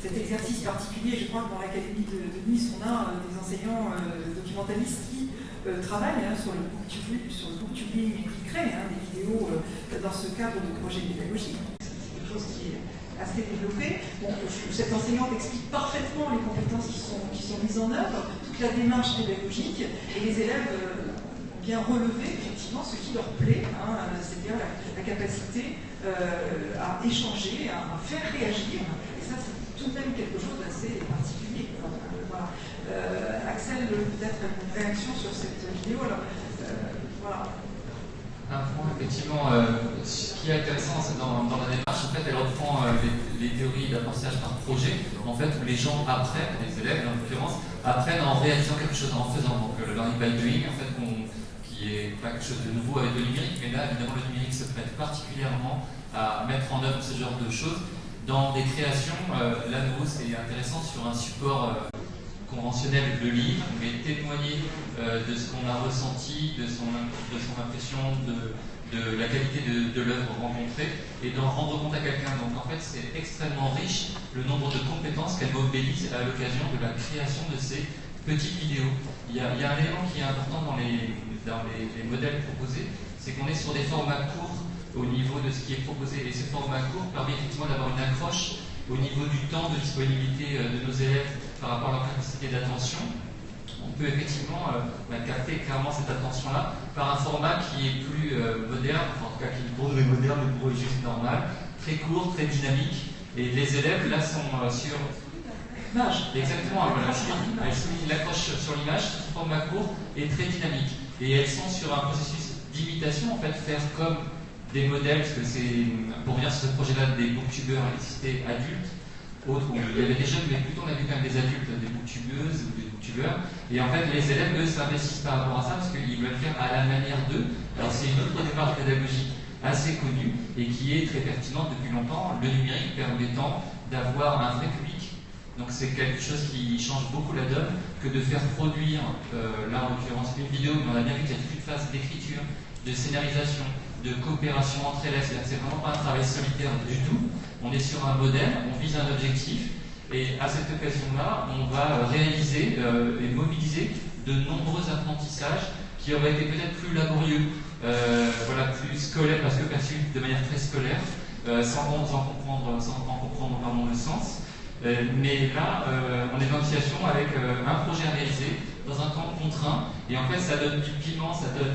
cet exercice particulier. Je crois que dans l'Académie de Nice, on a des enseignants documentalistes qui travaillent sur le booktubing et qui créent des vidéos dans ce cadre de projet pédagogique. C'est quelque chose qui est assez développé. Bon, cette enseignante explique parfaitement les compétences qui sont mises en œuvre, toute la démarche pédagogique, et les élèves ont bien relevé effectivement ce qui leur plaît, c'est-à-dire la capacité à échanger, à faire réagir, et ça c'est tout de même quelque chose d'assez particulier. Voilà. Axel, peut-être une réaction sur cette vidéo. Alors, voilà. Un point, effectivement, ce qui est intéressant dans la démarche, en fait, elle reprend les théories d'apprentissage par projet, en fait, où les gens apprennent, les élèves en l'occurrence, apprennent en réalisant quelque chose, en faisant. Donc le learning by doing, en fait, qui est pas quelque chose de nouveau avec le numérique, mais là, évidemment, le numérique se prête particulièrement à mettre en œuvre ce genre de choses. Dans des créations, là, nouveau, c'est intéressant sur un support conventionnel, le livre, mais témoigner de ce qu'on a ressenti, de son impression, de la qualité de l'œuvre rencontrée et d'en rendre compte à quelqu'un. Donc en fait c'est extrêmement riche le nombre de compétences qu'elle mobilise à l'occasion de la création de ces petites vidéos. Il y a un élément qui est important dans les modèles proposés, c'est qu'on est sur des formats courts au niveau de ce qui est proposé, et ces formats courts permettent effectivement d'avoir une accroche au niveau du temps de disponibilité de nos élèves par rapport à leur capacité d'attention. On peut effectivement capter clairement cette attention-là par un format qui est plus moderne, en tout cas qui pour nous est moderne, mais pour eux juste normal, très court, très dynamique, et les élèves là sont sur l'image. Exactement, voilà, l'accroche sur l'image, ce format court est très dynamique, et elles sont sur un processus d'imitation, en fait, faire comme des modèles, parce que c'est, pour venir sur ce projet-là, des booktubeurs cités adultes, autres, où il y avait des jeunes, mais plutôt on a vu quand même des adultes, des booktubeuses ou des booktubeurs, et en fait les élèves, eux, s'investissent par rapport à ça, parce qu'ils veulent faire à la manière d'eux. Alors c'est une autre démarche pédagogique assez connue, et qui est très pertinente depuis longtemps, le numérique permettant d'avoir un vrai public. Donc c'est quelque chose qui change beaucoup la donne, que de faire produire, là en l'occurrence une vidéo, mais on a bien vu qu'il y a toute une phase d'écriture, de scénarisation, de coopération entre élèves, c'est vraiment pas un travail solitaire du tout. On est sur un modèle, on vise un objectif, et à cette occasion-là, on va réaliser et mobiliser de nombreux apprentissages qui auraient été peut-être plus laborieux, plus scolaires, parce que perçus de manière très scolaire, sans en comprendre le sens. Mais là, on est dans une situation avec un projet à réaliser dans un temps contraint, et en fait ça donne du piment, ça donne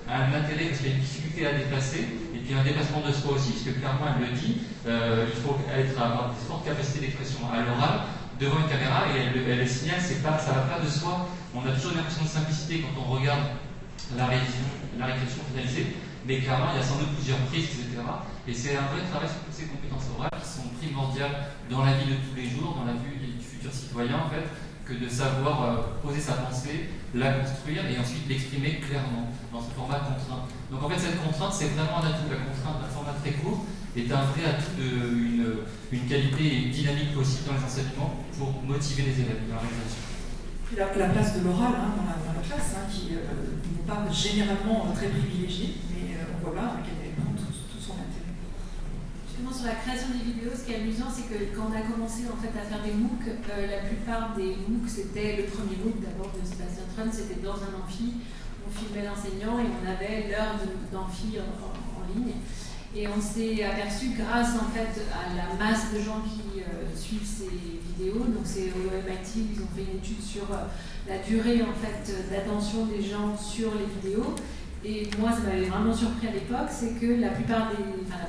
a un intérêt parce qu'il y a une difficulté à dépasser, et puis un dépassement de soi aussi, parce que clairement elle le dit, il faut avoir des fortes capacités d'expression à l'oral, devant une caméra, et elle le signale, ça va pas de soi. On a toujours une impression de simplicité quand on regarde la réalisation finalisée, mais clairement il y a sans doute plusieurs prises, etc. Et c'est un vrai travail sur toutes ces compétences orales qui sont primordiales dans la vie de tous les jours, dans la vie du futur citoyen en fait, que de savoir poser sa pensée, la construire et ensuite l'exprimer clairement dans ce format contraint. Donc en fait cette contrainte c'est vraiment un atout. La contrainte d'un format très court est un vrai atout d'une qualité et une dynamique possible dans les enseignements pour motiver les élèves dans la réalisation. La place de l'oral dans la classe, qui n'est pas généralement très privilégiée, mais on voit là qu'elle a tout son intérêt. Justement sur la création des vidéos, ce qui est amusant, c'est que quand on a commencé en fait à faire des MOOC, la plupart des MOOC, c'était le premier MOOC d'abord de Sébastien Trun, c'était dans un amphi, on filmait l'enseignant et on avait l'heure d'amphi en ligne. Et on s'est aperçu grâce en fait à la masse de gens qui suivent ces vidéos, donc c'est au MIT, ils ont fait une étude sur la durée en fait d'attention des gens sur les vidéos. Et moi, ça m'avait vraiment surpris à l'époque, c'est que la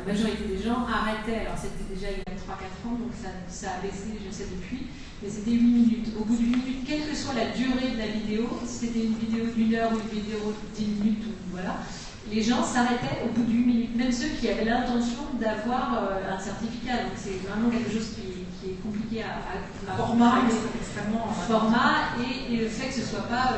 majorité des gens arrêtaient. Alors c'était déjà il y a 3-4 ans, donc ça a baissé, je sais depuis, mais c'était 8 minutes. Au bout de 8 minutes, quelle que soit la durée de la vidéo, si c'était une vidéo d'1 heure ou une vidéo de 10 minutes, voilà, les gens s'arrêtaient au bout de 8 minutes, même ceux qui avaient l'intention d'avoir un certificat. Donc c'est vraiment quelque chose qui est compliqué à format extrêmement format et le fait que ce soit pas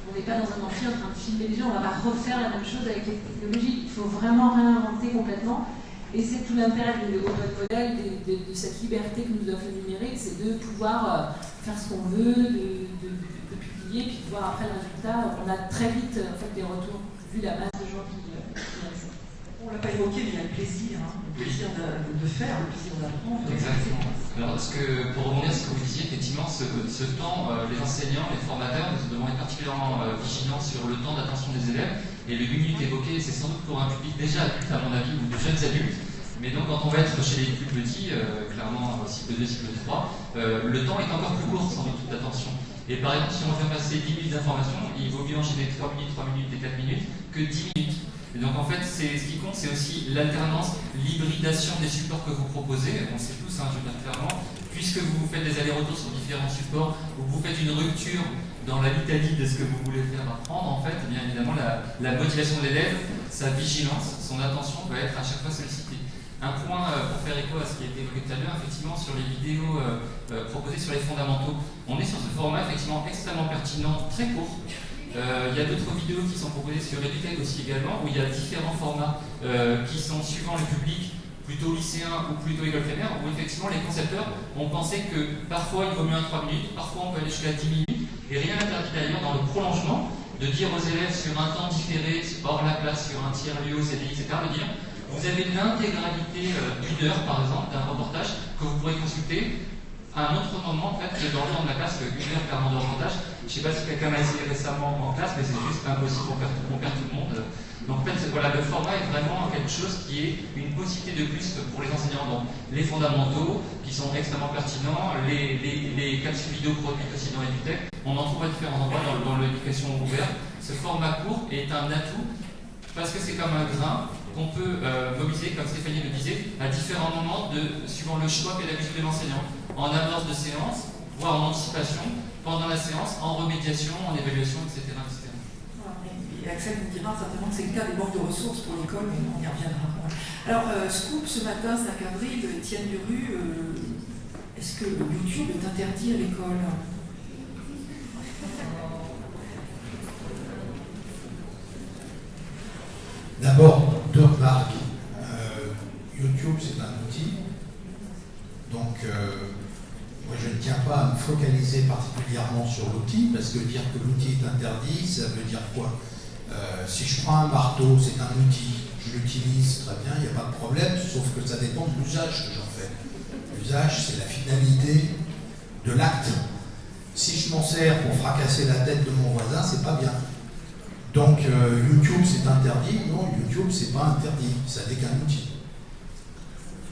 on n'est pas dans un amphi en train de filmer les gens, on va pas refaire la même chose avec les technologies. Il faut vraiment réinventer complètement. Et c'est tout l'intérêt de l'open model, de cette liberté que nous offre le numérique, c'est de pouvoir faire ce qu'on veut, de publier, puis de voir après le résultat. On a très vite en fait, des retours, vu la masse de gens qui restent. On ne l'a pas évoqué, mais il y a le plaisir, le plaisir de faire, le plaisir d'apprendre. Exactement. Alors, pour rebondir sur ce que vous disiez, effectivement, ce temps, les enseignants, les formateurs, nous devons être particulièrement vigilants sur le temps d'attention des élèves. Et le 8 minutes évoqué, c'est sans doute pour un public déjà adulte, à mon avis, ou de jeunes adultes. Mais donc, quand on va être chez les plus petits, clairement, cycle 2, cycle 3, le temps est encore plus court, sans doute, d'attention. Et par exemple, si on veut faire passer 10 minutes d'information, il vaut mieux enchaîner 3 minutes et 4 minutes que 10 minutes. Et donc en fait, ce qui compte, c'est aussi l'alternance, l'hybridation des supports que vous proposez. On sait tous, je veux dire clairement, puisque vous faites des allers-retours sur différents supports, ou vous faites une rupture dans la litanie de ce que vous voulez faire apprendre, en fait, bien évidemment, la motivation de l'élève, sa vigilance, son attention va être à chaque fois sollicitée. Un point pour faire écho à ce qui a été évoqué tout à l'heure, effectivement, sur les vidéos proposées sur les fondamentaux. On est sur ce format effectivement extrêmement pertinent, très court. Il y a d'autres vidéos qui sont proposées sur EduTech aussi également, où il y a différents formats qui sont suivant le public, plutôt lycéen ou plutôt école primaire, où effectivement les concepteurs ont pensé que parfois il vaut mieux un 3 minutes, parfois on peut aller jusqu'à 10 minutes, et rien n'interdit d'ailleurs dans le prolongement de dire aux élèves sur un temps différé, hors la classe, sur un tiers-lieu, CDI, etc., de dire vous avez l'intégralité d'une heure par exemple d'un reportage que vous pourrez consulter à un autre moment en fait que dans le temps de la classe, 1 heure clairement de reportage. Je ne sais pas si quelqu'un l'a essayé récemment en classe, mais c'est juste impossible, on perd tout le monde. Donc en fait, voilà, le format est vraiment quelque chose qui est une possibilité de plus pour les enseignants. Donc les fondamentaux, qui sont extrêmement pertinents, les capsules vidéo produites aussi dans EduTech, on en trouve à différents endroits dans l'éducation ouverte. Ce format court est un atout parce que c'est comme un grain qu'on peut mobiliser, comme Stéphanie le disait, à différents moments suivant le choix pédagogique de l'enseignant, en amorce de séance, voire en anticipation, pendant la séance, en remédiation, en évaluation, etc. Et Axel nous dira certainement que c'est le cas des banques de ressources pour l'école, mais on y reviendra. Alors, Scoop, ce matin, 5 avril, Étienne Duru, est-ce que YouTube est interdit à l'école ? D'abord, 2 remarques. YouTube, c'est un outil. Donc, moi, je ne tiens pas à me focaliser particulièrement sur l'outil, parce que dire que l'outil est interdit, ça veut dire quoi ? Si je prends un marteau, c'est un outil, je l'utilise très bien, il n'y a pas de problème, sauf que ça dépend de l'usage que j'en fais. L'usage, c'est la finalité de l'acte. Si je m'en sers pour fracasser la tête de mon voisin, c'est pas bien. Donc YouTube, c'est interdit. Non, YouTube, c'est pas interdit, ça n'est qu'un outil.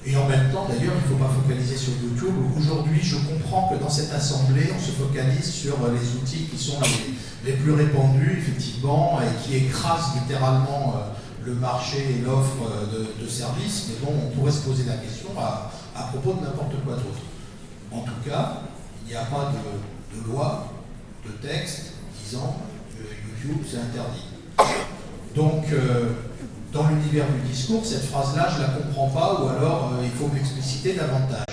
Et en même temps, d'ailleurs, il ne faut pas focaliser sur YouTube. Aujourd'hui, je comprends que dans cette assemblée, on se focalise sur les outils qui sont les plus répandus, effectivement, et qui écrasent littéralement le marché et l'offre de services. Mais bon, on pourrait se poser la question à propos de n'importe quoi d'autre. En tout cas, il n'y a pas de loi, de texte disant que YouTube c'est interdit. Donc, dans l'univers du discours, cette phrase-là, je ne la comprends pas, ou alors il faut m'expliciter davantage.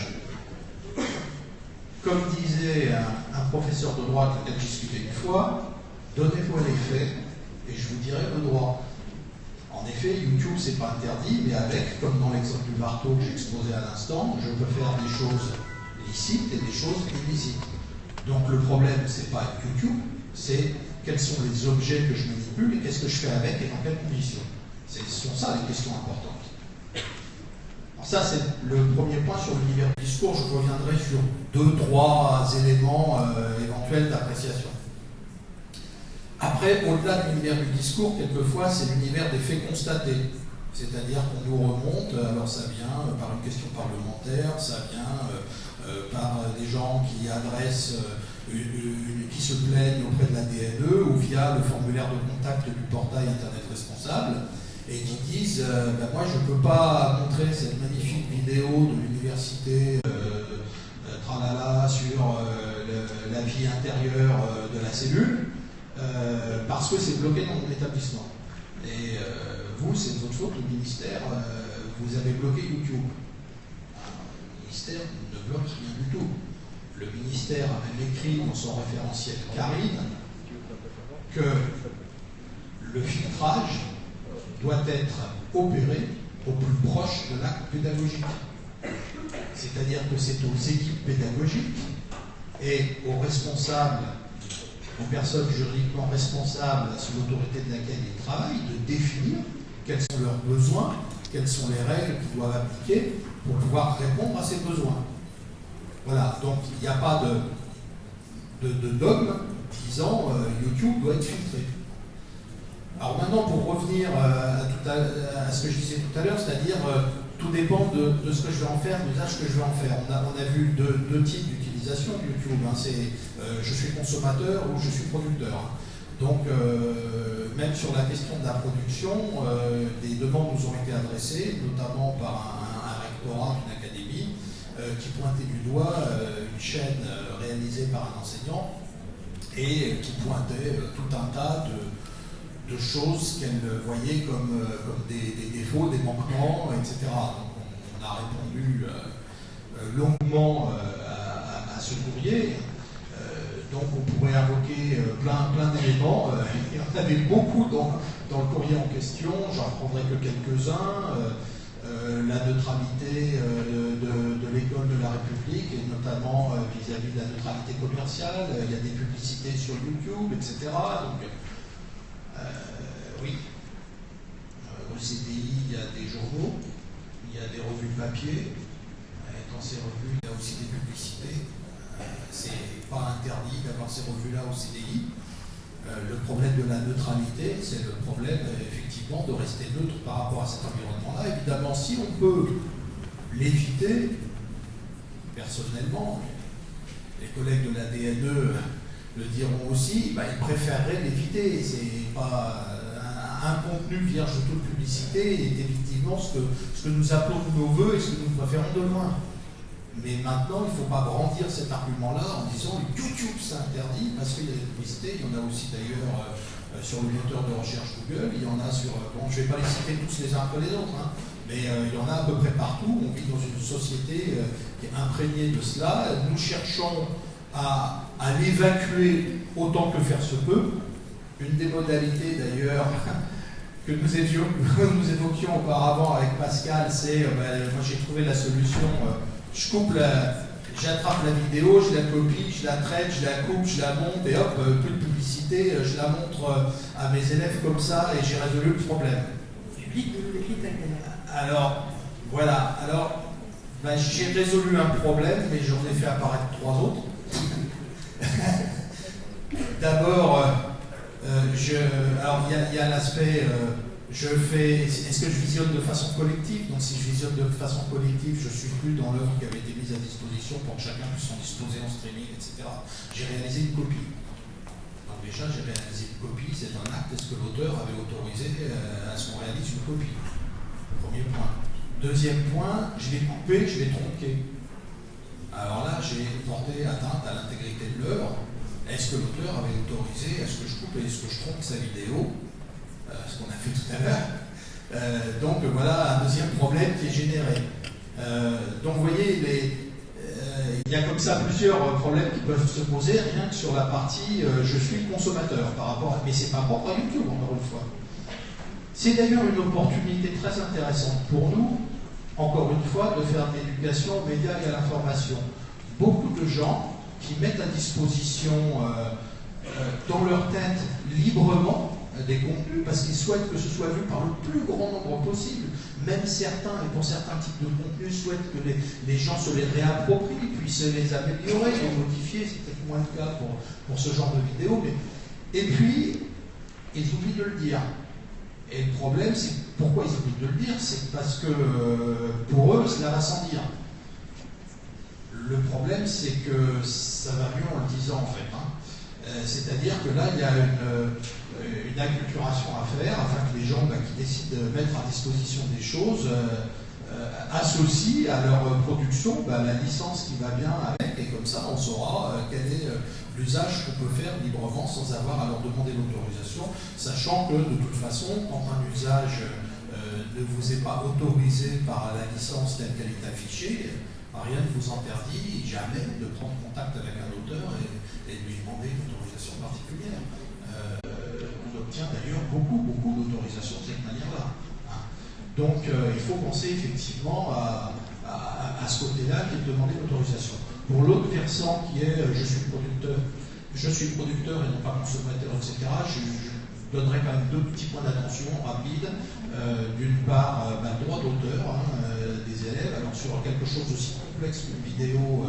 Comme disait un professeur de droit avec lequel j'ai discuté une fois, donnez-moi les faits et je vous dirai le droit. En effet, YouTube, c'est pas interdit, mais avec, comme dans l'exemple du marteau que j'ai exposé à l'instant, je peux faire des choses licites et des choses illicites. Donc le problème, c'est pas YouTube, c'est quels sont les objets que je manipule et qu'est-ce que je fais avec et dans quelles conditions. Ce sont ça les questions importantes. Alors ça, c'est le premier point sur l'univers du discours. Je reviendrai sur 2-3 éléments éventuels d'appréciation. Après, au-delà de l'univers du discours, quelquefois, c'est l'univers des faits constatés. C'est-à-dire qu'on nous remonte, alors ça vient par une question parlementaire, ça vient par des gens qui adressent, qui se plaignent auprès de la DNE ou via le formulaire de contact du portail Internet responsable et qui disent moi je ne peux pas montrer cette magnifique vidéo de l'université tralala sur la vie intérieure de la cellule parce que c'est bloqué dans mon établissement. Et vous, c'est de votre faute, le ministère, vous avez bloqué YouTube. Le ministère ne bloque rien du tout. Le ministère a même écrit dans son référentiel Carine que le filtrage doit être opéré au plus proche de l'acte pédagogique. C'est-à-dire que c'est aux équipes pédagogiques et aux responsables, aux personnes juridiquement responsables sous l'autorité de laquelle ils travaillent, de définir quels sont leurs besoins, quelles sont les règles qu'ils doivent appliquer pour pouvoir répondre à ces besoins. Voilà, donc il n'y a pas de dogme disant YouTube doit être filtré. Alors maintenant, pour revenir à ce que je disais tout à l'heure, c'est-à-dire tout dépend de ce que je vais en faire, de l'usage que je vais en faire. On a vu deux types d'utilisation de YouTube. Hein. C'est je suis consommateur ou je suis producteur. Donc, même sur la question de la production, des demandes nous ont été adressées, notamment par un rectorat d'une académie, qui pointait du doigt une chaîne réalisée par un enseignant et qui pointait tout un tas de choses qu'elle voyait comme des défauts, des manquements, etc. Donc on a répondu longuement à ce courrier. Donc on pourrait invoquer plein d'éléments. Il y en avait beaucoup dans le courrier en question, j'en prendrai que quelques-uns. La neutralité de l'école de la République, et notamment vis-à-vis de la neutralité commerciale. Il y a des publicités sur YouTube, etc. Donc, oui, au CDI, il y a des journaux, il y a des revues de papier. Et dans ces revues, il y a aussi des publicités. C'est pas interdit d'avoir ces revues-là au CDI. Le problème de la neutralité, c'est le problème, effectivement, de rester neutre par rapport à cet environnement-là. Évidemment, si on peut l'éviter, personnellement, les collègues de la DNE le diront aussi, ils préféreraient l'éviter. C'est pas un contenu vierge de toute publicité, est effectivement ce que nous appelons de nos voeux et ce que nous préférons de loin. Mais maintenant, il ne faut pas brandir cet argument-là en disant YouTube c'est interdit, parce qu'il y a des publicités, il y en a aussi d'ailleurs sur le moteur de recherche Google, il y en a sur... Bon, je ne vais pas les citer tous les uns après les autres, hein, mais il y en a à peu près partout. On vit dans une société qui est imprégnée de cela. Nous cherchons à l'évacuer autant que faire se peut. Une des modalités d'ailleurs que nous évoquions auparavant avec Pascal, c'est, moi j'ai trouvé la solution... j'attrape la vidéo, je la copie, je la traite, je la coupe, je la monte et hop, plus de publicité, je la montre à mes élèves comme ça et j'ai résolu le problème. Alors, voilà, j'ai résolu un problème, mais j'en ai fait apparaître 3 autres. D'abord, alors il y a l'aspect... est-ce que je visionne de façon collective? Donc si je visionne de façon collective, je ne suis plus dans l'œuvre qui avait été mise à disposition pour que chacun puisse s'en disposer en streaming, etc. J'ai réalisé une copie. Donc déjà, j'ai réalisé une copie, c'est un acte. Est-ce que l'auteur avait autorisé à ce qu'on réalise une copie? Premier point. Deuxième point, je l'ai coupé, je l'ai tronqué. Alors là, j'ai porté atteinte à l'intégrité de l'œuvre. Est-ce que l'auteur avait autorisé? Est-ce que je coupe et est-ce que je tronque sa vidéo? Ce qu'on a fait tout à l'heure. Donc voilà un deuxième problème qui est généré. Donc vous voyez, il y a comme ça plusieurs problèmes qui peuvent se poser, rien que sur la partie je suis consommateur par rapport à... Mais c'est pas propre à YouTube, encore une fois. C'est d'ailleurs une opportunité très intéressante pour nous, encore une fois, de faire de l'éducation aux médias et à l'information. Beaucoup de gens qui mettent à disposition dans leur tête librement des contenus parce qu'ils souhaitent que ce soit vu par le plus grand nombre possible. Même certains, et pour certains types de contenus, souhaitent que les gens se les réapproprient, puissent les améliorer, les modifier. C'est peut-être moins le cas pour ce genre de vidéo. Et puis, ils oublient de le dire. Et le problème, c'est pourquoi ils oublient de le dire, c'est parce que pour eux, cela va sans dire. Le problème, c'est que ça va mieux en le disant, en fait. C'est-à-dire que là, il y a une acculturation à faire afin que les gens qui décident de mettre à disposition des choses associent à leur production la licence qui va bien avec, et comme ça, on saura quel est l'usage qu'on peut faire librement sans avoir à leur demander l'autorisation, sachant que de toute façon, quand un usage ne vous est pas autorisé par la licence telle qu'elle est affichée, rien ne vous interdit jamais de prendre contact avec un auteur et de lui demander une autorisation particulière. On obtient d'ailleurs beaucoup d'autorisations de cette manière-là. Donc il faut penser effectivement à ce côté-là qui est de demander l'autorisation. Pour l'autre versant qui est je suis producteur et non pas consommateur, etc., je donnerai quand même deux petits points d'attention rapides. D'une part, le droit d'auteur des élèves. Alors sur quelque chose aussi complexe qu'une vidéo,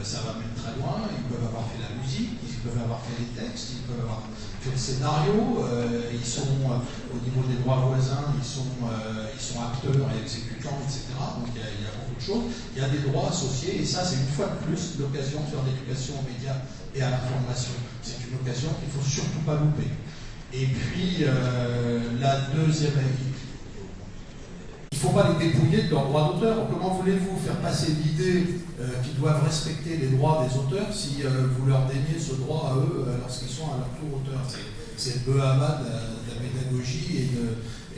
ça va même très loin. Ils peuvent avoir fait la musique, ils peuvent avoir fait les textes, ils peuvent avoir fait le scénario. Ils sont au niveau des droits voisins, ils sont acteurs et exécutants, etc. Donc il y a beaucoup de choses. Il y a des droits associés et ça, c'est une fois de plus l'occasion de faire de l'éducation aux médias et à l'information. C'est une occasion qu'il ne faut surtout pas louper. Et puis, la deuxième, il ne faut pas les dépouiller de leurs droits d'auteur. Comment voulez-vous faire passer l'idée qu'ils doivent respecter les droits des auteurs si vous leur déniez ce droit à eux lorsqu'ils sont à leur tour auteurs? C'est le Bahama de la pédagogie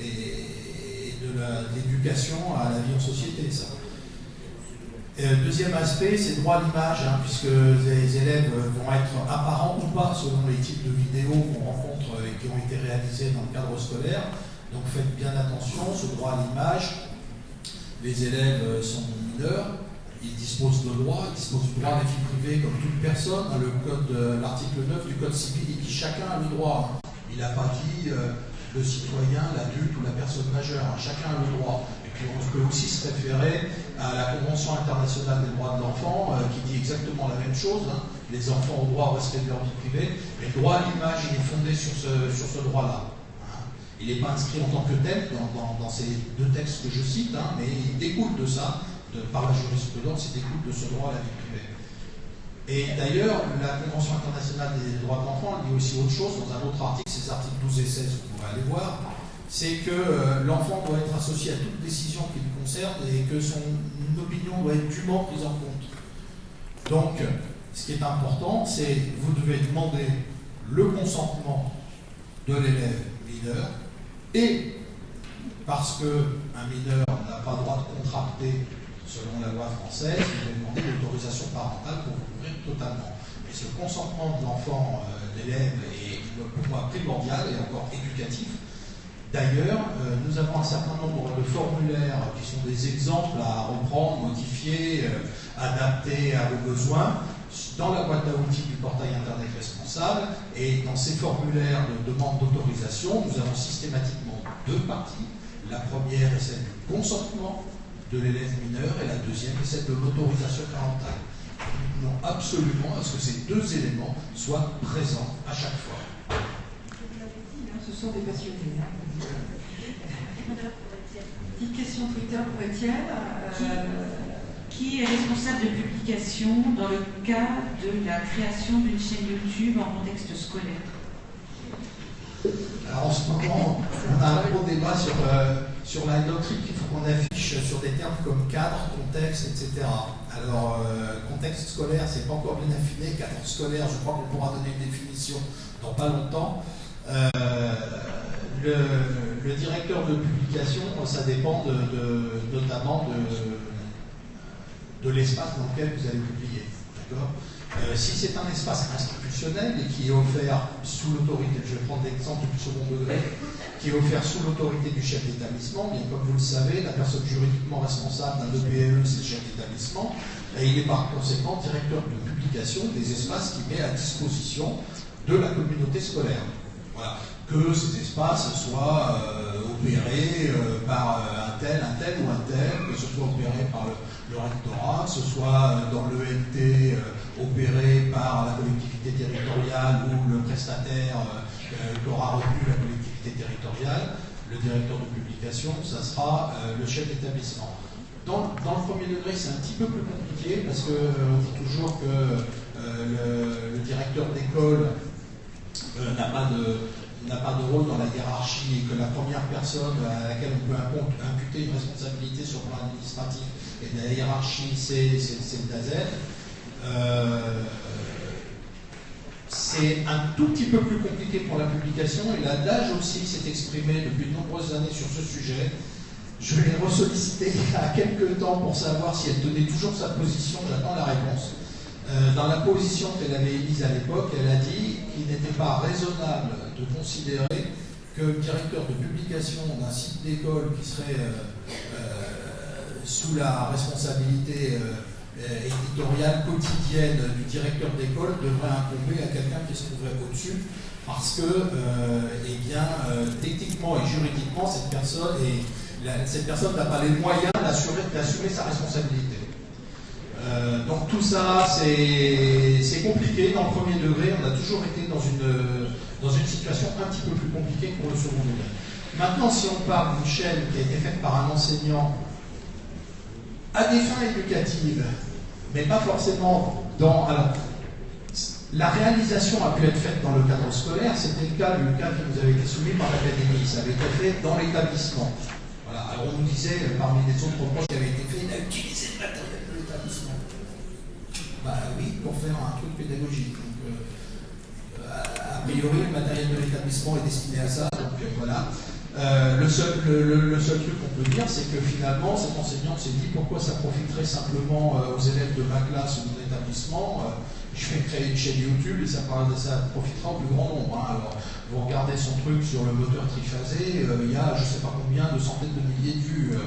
et de l'éducation à la vie en société, ça. Deuxième aspect, c'est le droit à l'image, puisque les élèves vont être apparents ou pas selon les types de vidéos qu'on rencontre et qui ont été réalisées dans le cadre scolaire. Donc faites bien attention, ce droit à l'image, les élèves sont mineurs, ils disposent de droits, ils disposent du droit à la vie privée comme toute personne. L'article 9 du Code civil dit que chacun a le droit. Il n'a pas dit le citoyen, l'adulte ou la personne majeure, chacun a le droit. Et on peut aussi se référer à la Convention internationale des droits de l'enfant qui dit exactement la même chose. Les enfants ont droit au respect de leur vie privée. Mais le droit à l'image, il est fondé sur ce droit-là. Il n'est pas inscrit en tant que tel dans ces deux textes que je cite, mais il découle de ça, par la jurisprudence, il découle de ce droit à la vie privée. Et d'ailleurs, la Convention internationale des droits de l'enfant dit aussi autre chose dans un autre article, c'est les articles 12 et 16, vous pourrez aller voir. C'est que l'enfant doit être associé à toute décision qui le concerne et que son opinion doit être dûment prise en compte. Donc, ce qui est important, c'est que vous devez demander le consentement de l'élève mineur et parce qu'un mineur n'a pas le droit de contracter selon la loi française, vous devez demander l'autorisation parentale pour vous couvrir totalement. Et ce consentement de l'enfant, l'élève, est pour moi primordial et encore éducatif. D'ailleurs, nous avons un certain nombre de formulaires qui sont des exemples à reprendre, modifier, adapter à vos besoins dans la boîte à outils du portail Internet responsable. Et dans ces formulaires de demande d'autorisation, nous avons systématiquement deux parties. La première est celle du consentement de l'élève mineur et la deuxième est celle de l'autorisation parentale. Nous voulons absolument à ce que ces deux éléments soient présents à chaque fois. Ce sont des passionnés. Petite question Twitter pour Étienne. Qui est responsable de publication dans le cas de la création d'une chaîne YouTube en contexte scolaire? Alors en ce moment, on a un gros débat sur la doctrine qu'il faut qu'on affiche sur des termes comme cadre, contexte, etc. Alors, contexte scolaire, c'est pas encore bien affiné. Cadre scolaire, je crois qu'on pourra donner une définition dans pas longtemps. Le directeur de publication, ça dépend notamment de l'espace dans lequel vous allez publier. D'accord ? Si c'est un espace institutionnel et qui est offert sous l'autorité, je vais prendre l'exemple du second degré, qui est offert sous l'autorité du chef d'établissement, bien comme vous le savez, la personne juridiquement responsable d'un EPE, c'est le chef d'établissement, et il est par conséquent directeur de publication des espaces qu'il met à disposition de la communauté scolaire. Voilà. Que ces espaces soient opérés par un tel ou un tel, que ce soit opéré par le rectorat, que ce soit dans l'ENT opéré par la collectivité territoriale ou le prestataire qu'aura retenu la collectivité territoriale, le directeur de publication, ça sera le chef d'établissement. Dans le premier degré, c'est un petit peu plus compliqué parce qu'on dit toujours que le directeur d'école n'a pas de rôle dans la hiérarchie et que la première personne à laquelle on peut imputer une responsabilité sur le plan administratif et de la hiérarchie, c'est le DAZEN. C'est un tout petit peu plus compliqué pour la publication et l'ADAGE aussi s'est exprimé depuis de nombreuses années sur ce sujet. Je vais les ressolliciter il y a quelques temps pour savoir si elle tenait toujours sa position, j'attends la réponse. Dans la position qu'elle avait émise à l'époque, elle a dit qu'il n'était pas raisonnable de considérer que le directeur de publication d'un site d'école qui serait sous la responsabilité éditoriale quotidienne du directeur d'école devrait incomber à quelqu'un qui se trouverait au-dessus, parce que, techniquement et juridiquement, cette personne n'a pas les moyens d'assumer sa responsabilité. Donc tout ça, c'est compliqué. Dans le premier degré, on a toujours été dans une situation un petit peu plus compliquée que pour le second degré. Maintenant, si on parle d'une chaîne qui a été faite par un enseignant à des fins éducatives, mais pas forcément dans... Alors, la réalisation a pu être faite dans le cadre scolaire, c'était le cas qui nous avait été soumis par l'académie, ça avait été fait dans l'établissement. Voilà. Alors on nous disait, parmi les autres reproches qui avaient été faits, il a utilisé le matériel de l'établissement. Bah oui, pour faire un truc pédagogique. Donc, a priori, le matériel de l'établissement est destiné à ça, donc voilà. Le seul truc qu'on peut dire, c'est que finalement, cet enseignant s'est dit pourquoi ça profiterait simplement aux élèves de ma classe ou de mon établissement. Je vais créer une chaîne YouTube et ça profitera au plus grand nombre. Hein. Alors, vous regardez son truc sur le moteur triphasé, il y a je ne sais pas combien de centaines de milliers de vues.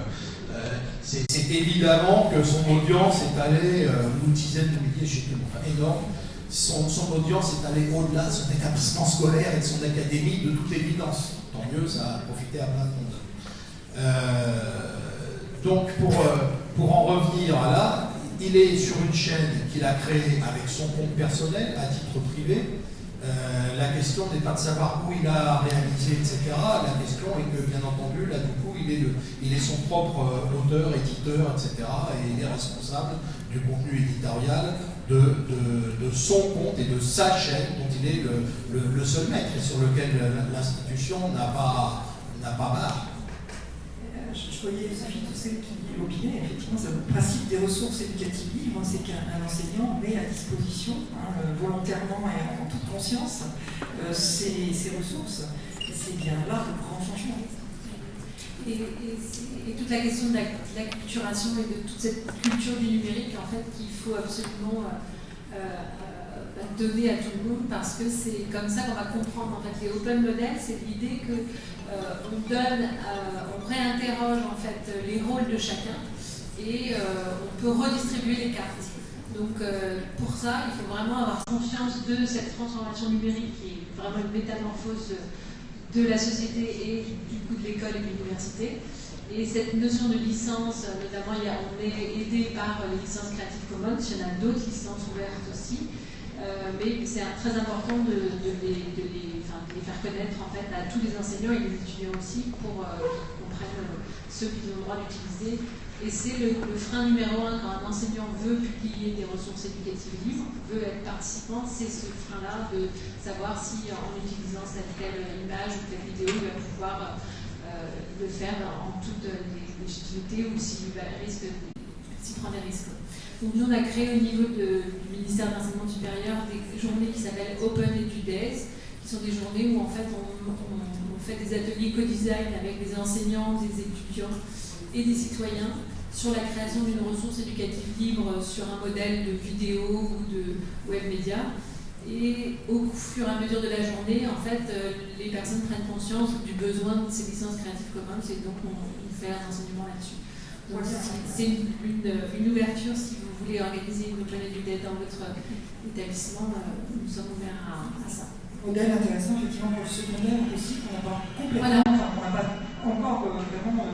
C'est évidemment que son audience est allée, une dizaine de milliers, je sais plus, enfin énorme. Son audience est allée au-delà de son établissement scolaire et de son académie, de toute évidence. Tant mieux, ça a profité à plein de monde. Donc, pour en revenir à là, il est sur une chaîne qu'il a créée avec son compte personnel, à titre privé. La question n'est pas de savoir où il a réalisé, etc. La question est que, bien entendu, là, du coup, il est son propre auteur, éditeur, etc. Et il est responsable du contenu éditorial de son compte et de sa chaîne, dont il est le seul maître et sur lequel l'institution n'a pas marre. Je voyais Sophie Toussaint qui opinait, effectivement, c'est le principe des ressources éducatives libres, c'est qu'un enseignant met à disposition, volontairement et en toute conscience, ses ressources. Et c'est bien là le grand changement. Et toute la question de l'acculturation et de toute cette culture du numérique, en fait, qu'il faut absolument donner à tout le monde, parce que c'est comme ça qu'on va comprendre. En fait, les open models, c'est l'idée que on réinterroge en fait les rôles de chacun et on peut redistribuer les cartes. Donc pour ça, il faut vraiment avoir conscience de cette transformation numérique qui est vraiment une métamorphose de la société et du coup de l'école et de l'université. Et cette notion de licence, notamment on est aidé par les licences Creative Commons, il y en a d'autres licences ouvertes aussi. Mais c'est très important de les faire connaître en fait, à tous les enseignants et les étudiants aussi pour qu'ils comprennent ce qu'ils ont le droit d'utiliser Et c'est le frein numéro 1 quand un enseignant veut publier des ressources éducatives libres, veut être participant, c'est ce frein-là de savoir si en utilisant telle image ou telle vidéo, il va pouvoir le faire en toute légitimité ou s'il prend des risques. Donc nous on a créé au niveau du ministère de l'Enseignement supérieur des journées qui s'appellent Open Edu Days, qui sont des journées où en fait on fait des ateliers co-design avec des enseignants, des étudiants et des citoyens sur la création d'une ressource éducative libre sur un modèle de vidéo ou de web média. Et au fur et à mesure de la journée, en fait, les personnes prennent conscience du besoin de ces licences Creative Commons et donc on fait un enseignement là-dessus. Donc c'est une ouverture, si vous voulez organiser une Open Edu Day dans votre établissement, nous sommes ouverts à ça. Modèle intéressant effectivement pour le secondaire aussi, qu'on n'a pas complètement, on n'a pas encore vraiment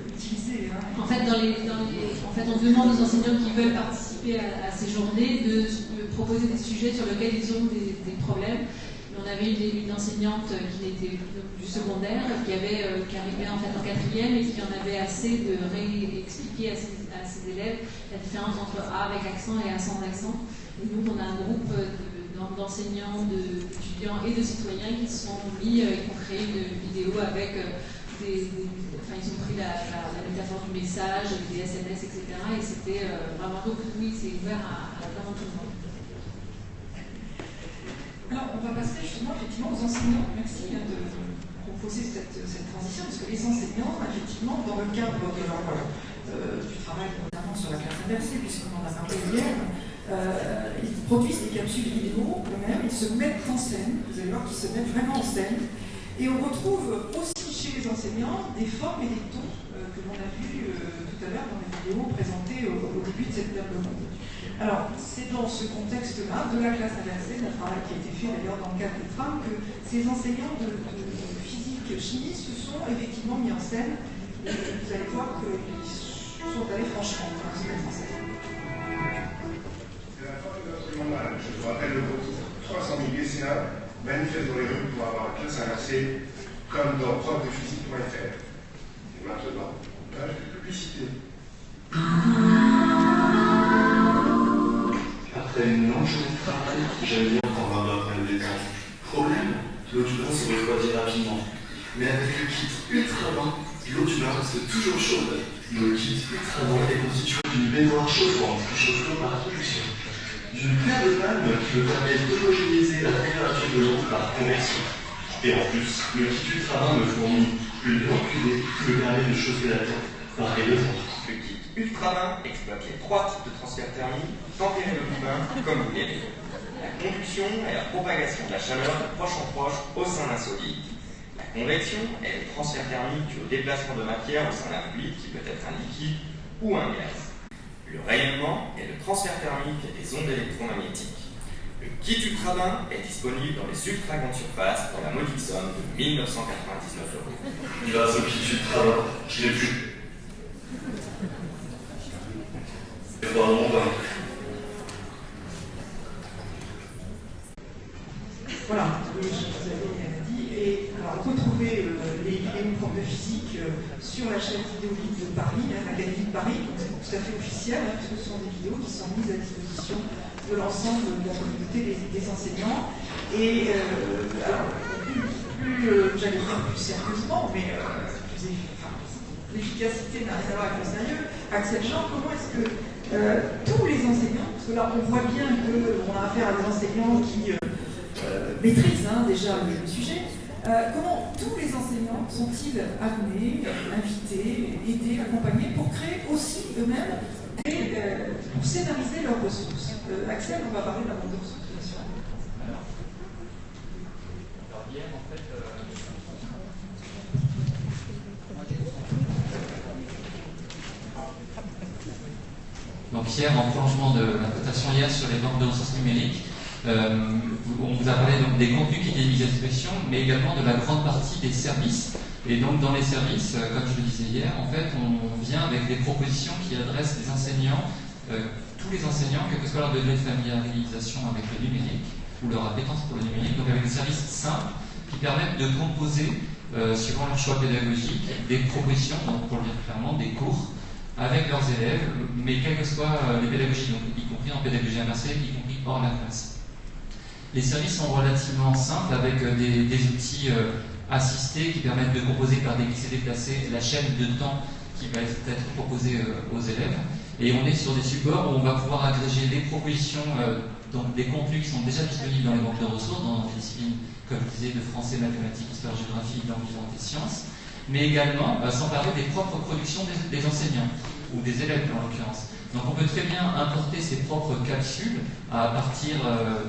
utilisé. Hein. En fait, on demande aux enseignants qui veulent participer à ces journées de proposer des sujets sur lesquels ils ont des problèmes. On avait une enseignante qui était du secondaire, qui arrivait en fait en 4e et qui en avait assez de réexpliquer à ses élèves la différence entre A avec accent et A sans accent. Et donc on a un groupe d'enseignants, d'étudiants et de citoyens qui se sont mis, qui ont créé une vidéo avec ils ont pris la métaphore du message, des SMS, etc. Et c'était vraiment, donc oui, c'est ouvert à vraiment tout le monde. Alors, on va passer justement effectivement aux enseignants. Merci de proposer cette transition, parce que les enseignants, effectivement, dans le cadre de leur, du travail notamment sur la classe inversée, puisqu'on en a parlé hier, ils produisent des capsules vidéo eux-mêmes, ils se mettent en scène, vous allez voir qu'ils se mettent vraiment en scène, et on retrouve aussi chez les enseignants des formes et des tons que l'on a vu tout à l'heure dans les vidéos présentées au début de cette table ronde. Alors, c'est dans ce contexte-là, de la classe inversée, d'un travail qui a été fait d'ailleurs dans le cadre des trames, que ces enseignants de physique chimie se sont effectivement mis en scène, et vous allez voir qu'ils sont allés franchement se mettre en scène. C'est la fin de notre journal. Je vous rappelle le gros titre 300 000 lycéens manifestent dans les rues pour avoir la classe inversée, comme dans profdephysique.fr. Et maintenant, page de publicité. Après une longue journée de travail, j'aime bien prendre un bain après le détente. Problème, l'eau du bain se refroidit rapidement. Mais avec le kit Ultra Bain, l'eau du bain reste toujours chaude. Le kit Ultra Bain est constitué d'une baignoire chauffante qui chauffe l'eau par induction, d'une paire de palmes qui me permet d'homogénéiser la température de l'eau par convection. Et en plus, le kit Ultra Bain me fournit une enculée qui me permet de chauffer la tête par les deux temps. Le kit Ultra Bain exploite les 3 types de transfert thermique, tempérer l'eau du bain comme vous l'aimez. La conduction est la propagation de la chaleur de proche en proche au sein d'un solide. La convection est le transfert thermique dû au déplacement de matière au sein d'un fluide qui peut être un liquide ou un gaz. Le rayonnement est le transfert thermique des ondes électromagnétiques. Le kit Ultra Bain est disponible dans les ultra grandes surfaces pour la modique somme de 1 999 €. Grâce au kit Ultra Bain, je l'ai plus. C'est pas mon bain. Voilà, oui, je vous avais dit. Et alors, on peut trouver les vidéos profs de physique sur la chaîne vidéo libre de Paris, l'Académie de Paris, donc c'est tout à fait officiel, puisque ce sont des vidéos qui sont mises à disposition de l'ensemble de la communauté des enseignants. Et alors, j'allais dire plus sérieusement, mais l'efficacité n'a rien à voir avec le sérieux. Axel Jean, comment est-ce que tous les enseignants, parce que là on voit bien qu'on a affaire à des enseignants qui maîtrisent déjà le sujet, comment tous les enseignants sont-ils amenés, invités, aidés, accompagnés pour créer aussi eux-mêmes pour scénariser leurs ressources. Axel, on va parler de la bande de ressources, bien sûr. Alors hier, en fait, donc hier, en prolongement de la cotation hier sur les banques de ressources numériques, on vous a parlé donc des contenus qui étaient mis à disposition, mais également de la grande partie des services. Et donc dans les services, comme je le disais hier, en fait, on vient avec des propositions qui adressent les enseignants, tous les enseignants, quel que soit leur degré de familiarisation avec le numérique ou leur appétence pour le numérique, donc avec des services simples qui permettent de composer, suivant leur choix pédagogique, des propositions, donc pour le dire clairement, des cours avec leurs élèves, mais quelles que soient les pédagogies, donc y compris en pédagogie inversée, y compris hors la classe. Les services sont relativement simples avec des outils assistés qui permettent de composer par des glissés-déplacés la chaîne de temps qui va être proposée aux élèves. Et on est sur des supports où on va pouvoir agréger des propositions, donc des contenus qui sont déjà disponibles dans les banques de ressources, dans des disciplines, comme je disais, de français, mathématiques, histoire, géographie, d'environnement et sciences, mais également s'emparer des propres productions des enseignants, ou des élèves en l'occurrence. Donc on peut très bien importer ses propres capsules à partir,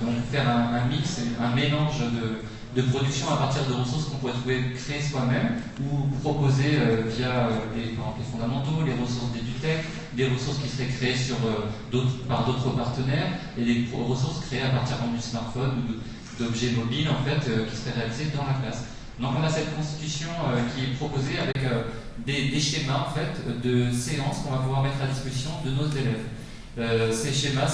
donc faire un mix, un mélange de production à partir de ressources qu'on pourrait trouver créer soi-même ou proposer via les fondamentaux, les ressources d'EduTech, des ressources qui seraient créées par d'autres partenaires et des ressources créées à partir du smartphone ou d'objets mobiles en fait, qui seraient réalisés dans la classe. Donc on a cette constitution qui est proposée avec des schémas en fait, de séances qu'on va pouvoir mettre à disposition de nos élèves. Ces schémas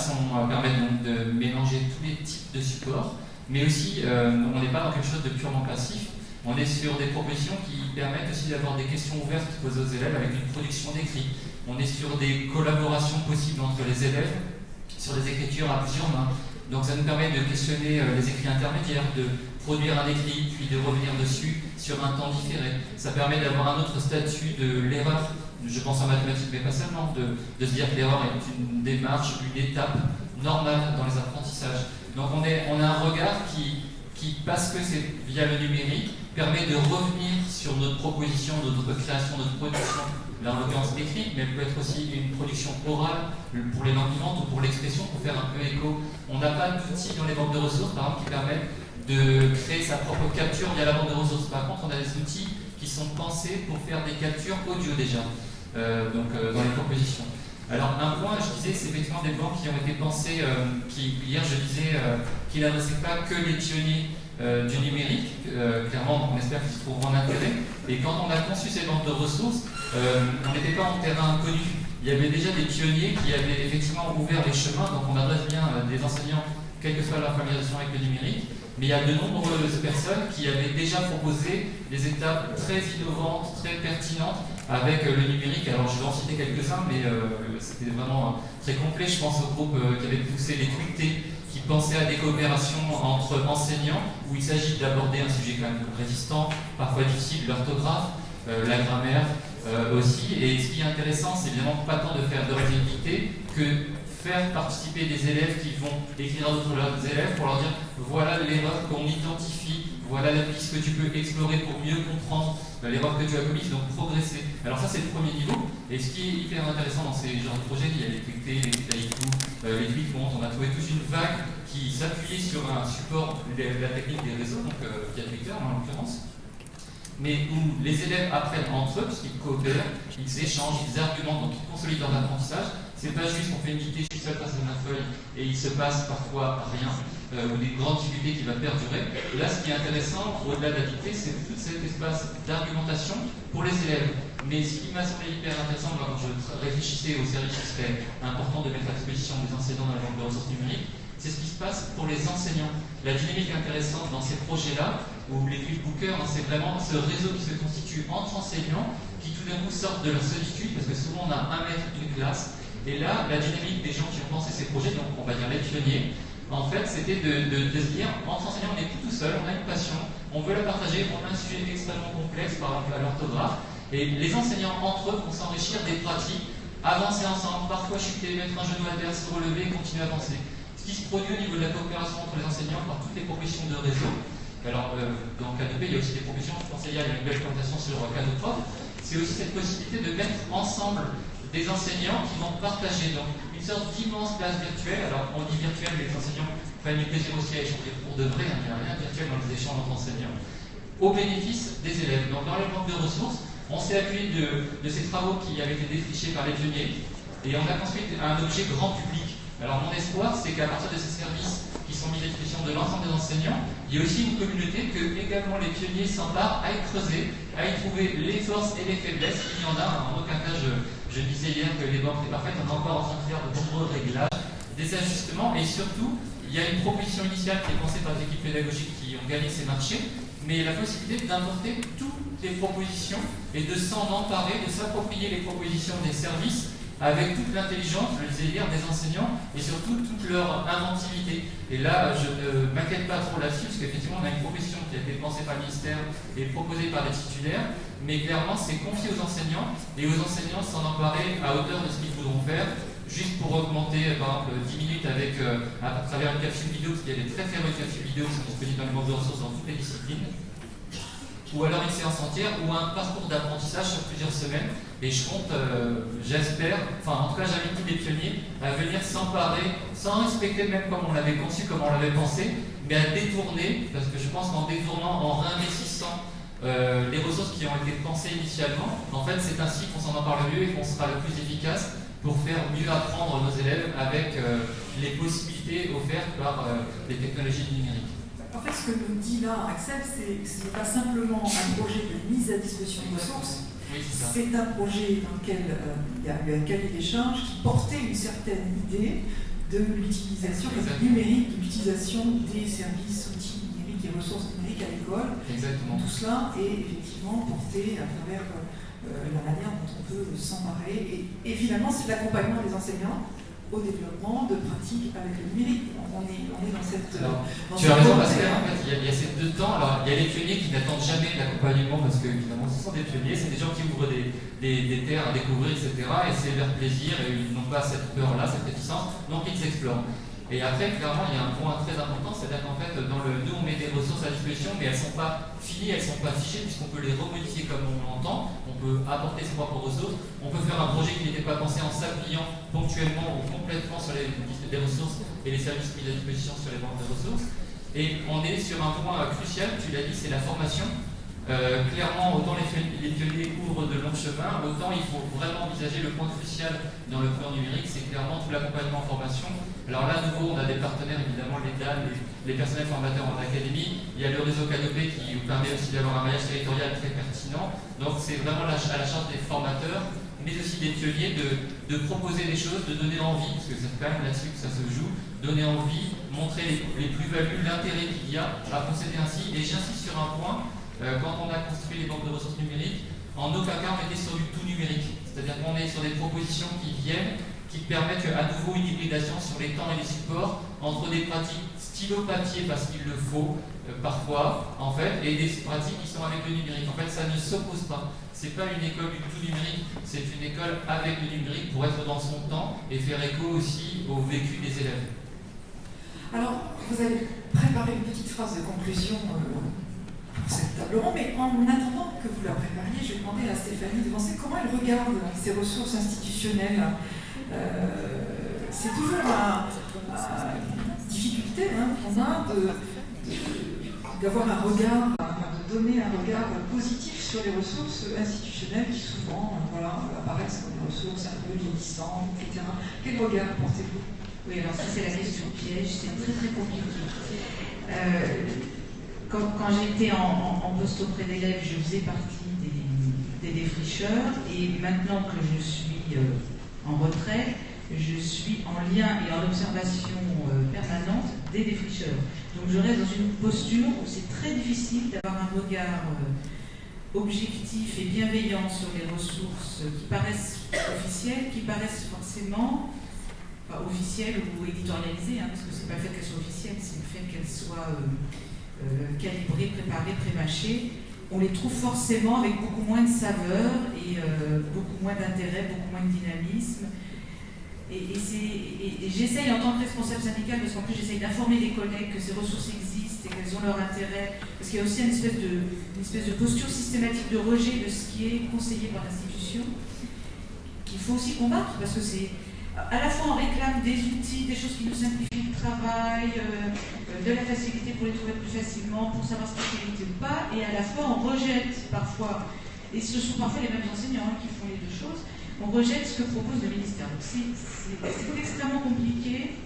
permettent donc de mélanger tous les types de supports, mais aussi on n'est pas dans quelque chose de purement passif, on est sur des propositions qui permettent aussi d'avoir des questions ouvertes posées aux élèves avec une production d'écrits. On est sur des collaborations possibles entre les élèves, sur des écritures à plusieurs mains. Donc ça nous permet de questionner les écrits intermédiaires, de produire un écrit, puis de revenir dessus sur un temps différé. Ça permet d'avoir un autre statut de l'erreur, je pense en mathématiques, mais pas seulement, de se dire que l'erreur est une démarche, une étape normale dans les apprentissages. Donc on a un regard qui, parce que c'est via le numérique, permet de revenir sur notre proposition, notre création, notre production, là en l'occurrence écrite, mais elle peut être aussi une production orale pour les langues vivantes ou pour l'expression, pour faire un peu écho. On n'a pas d'outils dans les banques de ressources, par exemple, qui permettent de créer sa propre capture via la banque de ressources. Par contre, on a des outils qui sont pensés pour faire des captures audio déjà, dans les propositions. Alors, un point, je disais, c'est effectivement des banques qui ont été pensées, hier je disais qu'ils n'adressaient pas que les pionniers du numérique, clairement, on espère qu'ils trouveront un intérêt. Et quand on a conçu ces banques de ressources, on n'était pas en terrain inconnu. Il y avait déjà des pionniers qui avaient effectivement ouvert les chemins, donc on adresse bien des enseignants, quelle que soit leur familiarisation avec le numérique. Mais il y a de nombreuses personnes qui avaient déjà proposé des étapes très innovantes, très pertinentes avec le numérique. Alors je vais en citer quelques-uns, mais c'était vraiment très complet. Je pense au groupe qui avait poussé les Tweetés, qui pensait à des coopérations entre enseignants, où il s'agit d'aborder un sujet quand même résistant, parfois difficile, l'orthographe, la grammaire aussi. Et ce qui est intéressant, c'est évidemment pas tant de faire de réactivité que faire participer des élèves qui vont écrire à d'autres élèves pour leur dire voilà l'erreur qu'on identifie, voilà la piste que tu peux explorer pour mieux comprendre l'erreur que tu as commise, donc progresser. Alors ça c'est le premier niveau, et ce qui est hyper intéressant dans ces genres de projets, il y a les tweetés, les tweetaïkou, les tweetmontes, on a trouvé toute une vague qui s'appuyait sur un support, la technique des réseaux, donc via Twitter en l'occurrence, mais où les élèves apprennent entre eux, parce qu'ils coopèrent, ils échangent, ils argumentent, donc ils consolident leur apprentissage. C'est pas juste qu'on fait une dictée, je suis seul face à ma feuille et il se passe parfois rien, ou des grandes difficultés qui vont perdurer. Et là, ce qui est intéressant, au-delà de la dictée, c'est tout cet espace d'argumentation pour les élèves. Mais ce qui m'a semblé hyper intéressant, moi, quand je réfléchissais au service qui serait important de mettre à disposition des enseignants dans la banque de ressources numériques, c'est ce qui se passe pour les enseignants. La dynamique intéressante dans ces projets-là, où les Tweetbookers, c'est vraiment ce réseau qui se constitue entre enseignants qui tout d'un coup sortent de leur solitude, parce que souvent on a un maître d'une classe. Et là, la dynamique des gens qui ont pensé ces projets, donc on va dire les pionniers, en fait, c'était de se dire, entre enseignants, on n'est plus tout seul, on a une passion, on veut la partager, on a un sujet extrêmement complexe, par exemple à l'orthographe, et les enseignants entre eux vont s'enrichir des pratiques, avancer ensemble, parfois chuter, mettre un genou à terre, se relever et continuer à avancer. Ce qui se produit au niveau de la coopération entre les enseignants par toutes les propositions de réseau. Alors, dans K2P, il y a aussi des propositions, je pensais hier, il y a une belle présentation sur K2Prof, c'est aussi cette possibilité de mettre ensemble des enseignants qui vont partager donc une sorte d'immense place virtuelle. Alors on dit virtuelle, mais les enseignants prennent du plaisir aussi à échanger pour de vrai, il n'y a rien de virtuel dans les échanges entre enseignants, au bénéfice des élèves. Donc dans les banques de ressources, on s'est appuyé de ces travaux qui avaient été défrichés par les pionniers et on a construit un objet grand public. Alors mon espoir, c'est qu'à partir de ces services qui sont mis à disposition de l'ensemble des enseignants, il y a aussi une communauté que également les pionniers s'emparent à y creuser, à y trouver les forces et les faiblesses. Il y en a, en aucun cas je disais hier que les banques étaient parfaites, on est encore en train de faire de nombreux réglages, des ajustements, et surtout, il y a une proposition initiale qui est pensée par les équipes pédagogiques qui ont gagné ces marchés, mais la possibilité d'importer tous toutes les propositions et de s'en emparer, de s'approprier les propositions des services avec toute l'intelligence, je le disais hier, des enseignants et surtout toute leur inventivité. Et là, je ne m'inquiète pas trop là-dessus, parce qu'effectivement, on a une proposition qui a été pensée par le ministère et proposée par les titulaires, mais clairement, c'est confié aux enseignants, et aux enseignants s'en emparer à hauteur de ce qu'ils voudront faire, juste pour augmenter, par exemple, 10 minutes avec, à travers une capsule vidéo, parce qu'il y a des très très bonnes capsules vidéo qui sont disponibles dans le banque de ressources dans toutes les disciplines, ou alors une séance entière, ou un parcours d'apprentissage sur plusieurs semaines. Et je compte, j'espère, enfin en tout cas j'invite tous les pionniers à venir s'emparer, sans respecter même comme on l'avait conçu, comme on l'avait pensé, mais à détourner, parce que je pense qu'en détournant, en réinvestissant les ressources qui ont été pensées initialement, en fait c'est ainsi qu'on s'en empare le mieux et qu'on sera le plus efficace pour faire mieux apprendre nos élèves avec les possibilités offertes par les technologies numériques. En fait, ce que nous dit là Axel, c'est que ce n'est pas simplement un projet de mise à disposition de ressources, oui, c'est un projet dans lequel il y a eu un cahier des charges qui portait une certaine idée de l'utilisation numérique, de l'utilisation des services, outils numériques et ressources numériques à l'école. Exactement. Tout cela est effectivement porté à travers la manière dont on peut s'emparer. Et finalement, c'est l'accompagnement des enseignants au développement de pratiques avec le numérique. On est dans cette... Alors, tu as raison, parce qu'en fait, il y a ces deux temps. Alors, il y a les pionniers qui n'attendent jamais l'accompagnement parce que, évidemment, ce sont des pionniers, c'est des gens qui ouvrent des terres à découvrir, etc. Et c'est leur plaisir, et ils n'ont pas cette peur-là, cette réticence, donc ils s'explorent. Et après, clairement, il y a un point très important, c'est-à-dire qu'en fait, nous, on met des ressources à disposition, mais elles ne sont pas finies, elles ne sont pas fichées, puisqu'on peut les remodifier comme on l'entend, on peut apporter ses propres ressources, on peut faire un projet qui n'était pas pensé en s'appuyant ponctuellement ou complètement sur les ressources et les services mis à disposition sur les banques de ressources. Et on est sur un point crucial, tu l'as dit, c'est la formation. Clairement, autant les pionniers ouvrent de longs chemins, autant il faut vraiment envisager le point crucial dans le plan numérique, c'est clairement tout l'accompagnement en formation. Alors là, à nouveau, on a des partenaires, évidemment, les DAL, les personnels formateurs en académie. Il y a le réseau Canopé qui nous permet aussi d'avoir un maillage territorial très pertinent. Donc c'est vraiment à la charge des formateurs, mais aussi des pionniers de proposer des choses, de donner envie, parce que c'est quand même là-dessus que ça se joue, donner envie, montrer les plus-values, l'intérêt qu'il y a à procéder ainsi. Et j'insiste sur un point, quand on a construit les banques de ressources numériques, en aucun cas on était sur du tout numérique. C'est-à-dire qu'on est sur des propositions qui viennent, qui permettent à nouveau une hybridation sur les temps et les supports entre des pratiques stylo-papier parce qu'il le faut parfois en fait, et des pratiques qui sont avec le numérique. En fait, ça ne s'oppose pas. C'est pas une école du tout numérique, c'est une école avec le numérique pour être dans son temps et faire écho aussi au vécu des élèves. Alors, vous avez préparé une petite phrase de conclusion pour cette table ronde, mais en attendant que vous la prépariez, je vais demander à Stéphanie de penser comment elle regarde ces ressources institutionnelles. C'est toujours une difficulté qu'on a d'avoir un regard, de donner un regard positif sur les ressources institutionnelles qui souvent apparaissent comme des ressources un peu vieillissantes, etc. Quel regard portez-vous? Oui, alors ça c'est la question piège, c'est très très compliqué. Quand j'étais en poste auprès d'élèves, je faisais partie des défricheurs, et maintenant que je suis en retraite, je suis en lien et en observation permanente des défricheurs. Donc je reste dans une posture où c'est très difficile d'avoir un regard objectif et bienveillant sur les ressources qui paraissent officielles, qui paraissent forcément pas officielles ou éditorialisées, parce que c'est pas le fait qu'elles soient officielles, c'est le fait qu'elles soient calibrées, préparées, prémâchées. On les trouve forcément avec beaucoup moins de saveur et beaucoup moins d'intérêt, beaucoup moins de dynamisme. Et j'essaye en tant que responsable syndical, parce qu'en plus j'essaye d'informer les collègues que ces ressources existent et qu'elles ont leur intérêt, parce qu'il y a aussi une espèce de posture systématique de rejet de ce qui est conseillé par l'institution, qu'il faut aussi combattre, parce que c'est à la fois on réclame des outils, des choses qui nous simplifient le travail, de la facilité pour les trouver plus facilement, pour savoir ce qui est ou pas, et à la fois on rejette parfois, et ce sont parfois les mêmes enseignants qui font les deux choses, on rejette ce que propose le ministère. Donc c'est extrêmement compliqué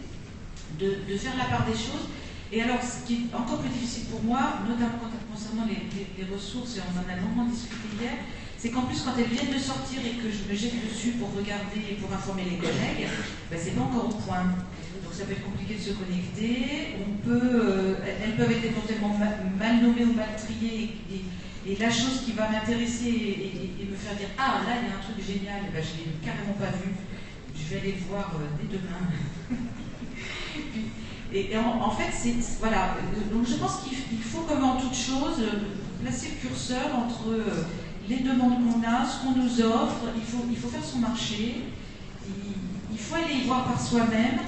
de faire la part des choses. Et alors, ce qui est encore plus difficile pour moi, notamment concernant les ressources, et on en a longuement discuté hier, c'est qu'en plus, quand elles viennent de sortir et que je me jette dessus pour regarder et pour informer les collègues, c'est pas encore au point. Donc ça peut être compliqué de se connecter. Elles peuvent être éventuellement mal nommées ou mal triées. Et la chose qui va m'intéresser et me faire dire « Ah, là, il y a un truc génial, ben, je ne l'ai carrément pas vu, je vais aller le voir dès demain. » Et en fait, voilà. Donc je pense qu'il faut, comme en toute chose, placer le curseur entre les demandes qu'on a, ce qu'on nous offre. Il faut faire son marché. Il faut aller y voir par soi-même.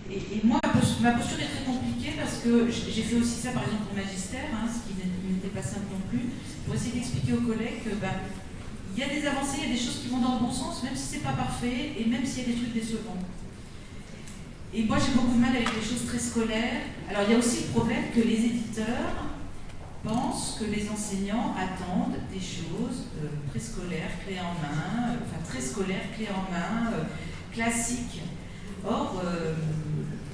Et moi, ma posture est très compliquée parce que j'ai fait aussi ça, par exemple, au magistère, hein, ce qui n'était pas simple non plus, pour essayer d'expliquer aux collègues que il y a des avancées, il y a des choses qui vont dans le bon sens, même si ce n'est pas parfait et même s'il y a des trucs décevants. Et moi, j'ai beaucoup de mal avec les choses très scolaires. Alors, il y a aussi le problème que les éditeurs pensent que les enseignants attendent des choses préscolaires, clés en main, enfin très scolaires, clés en main, classiques. Or,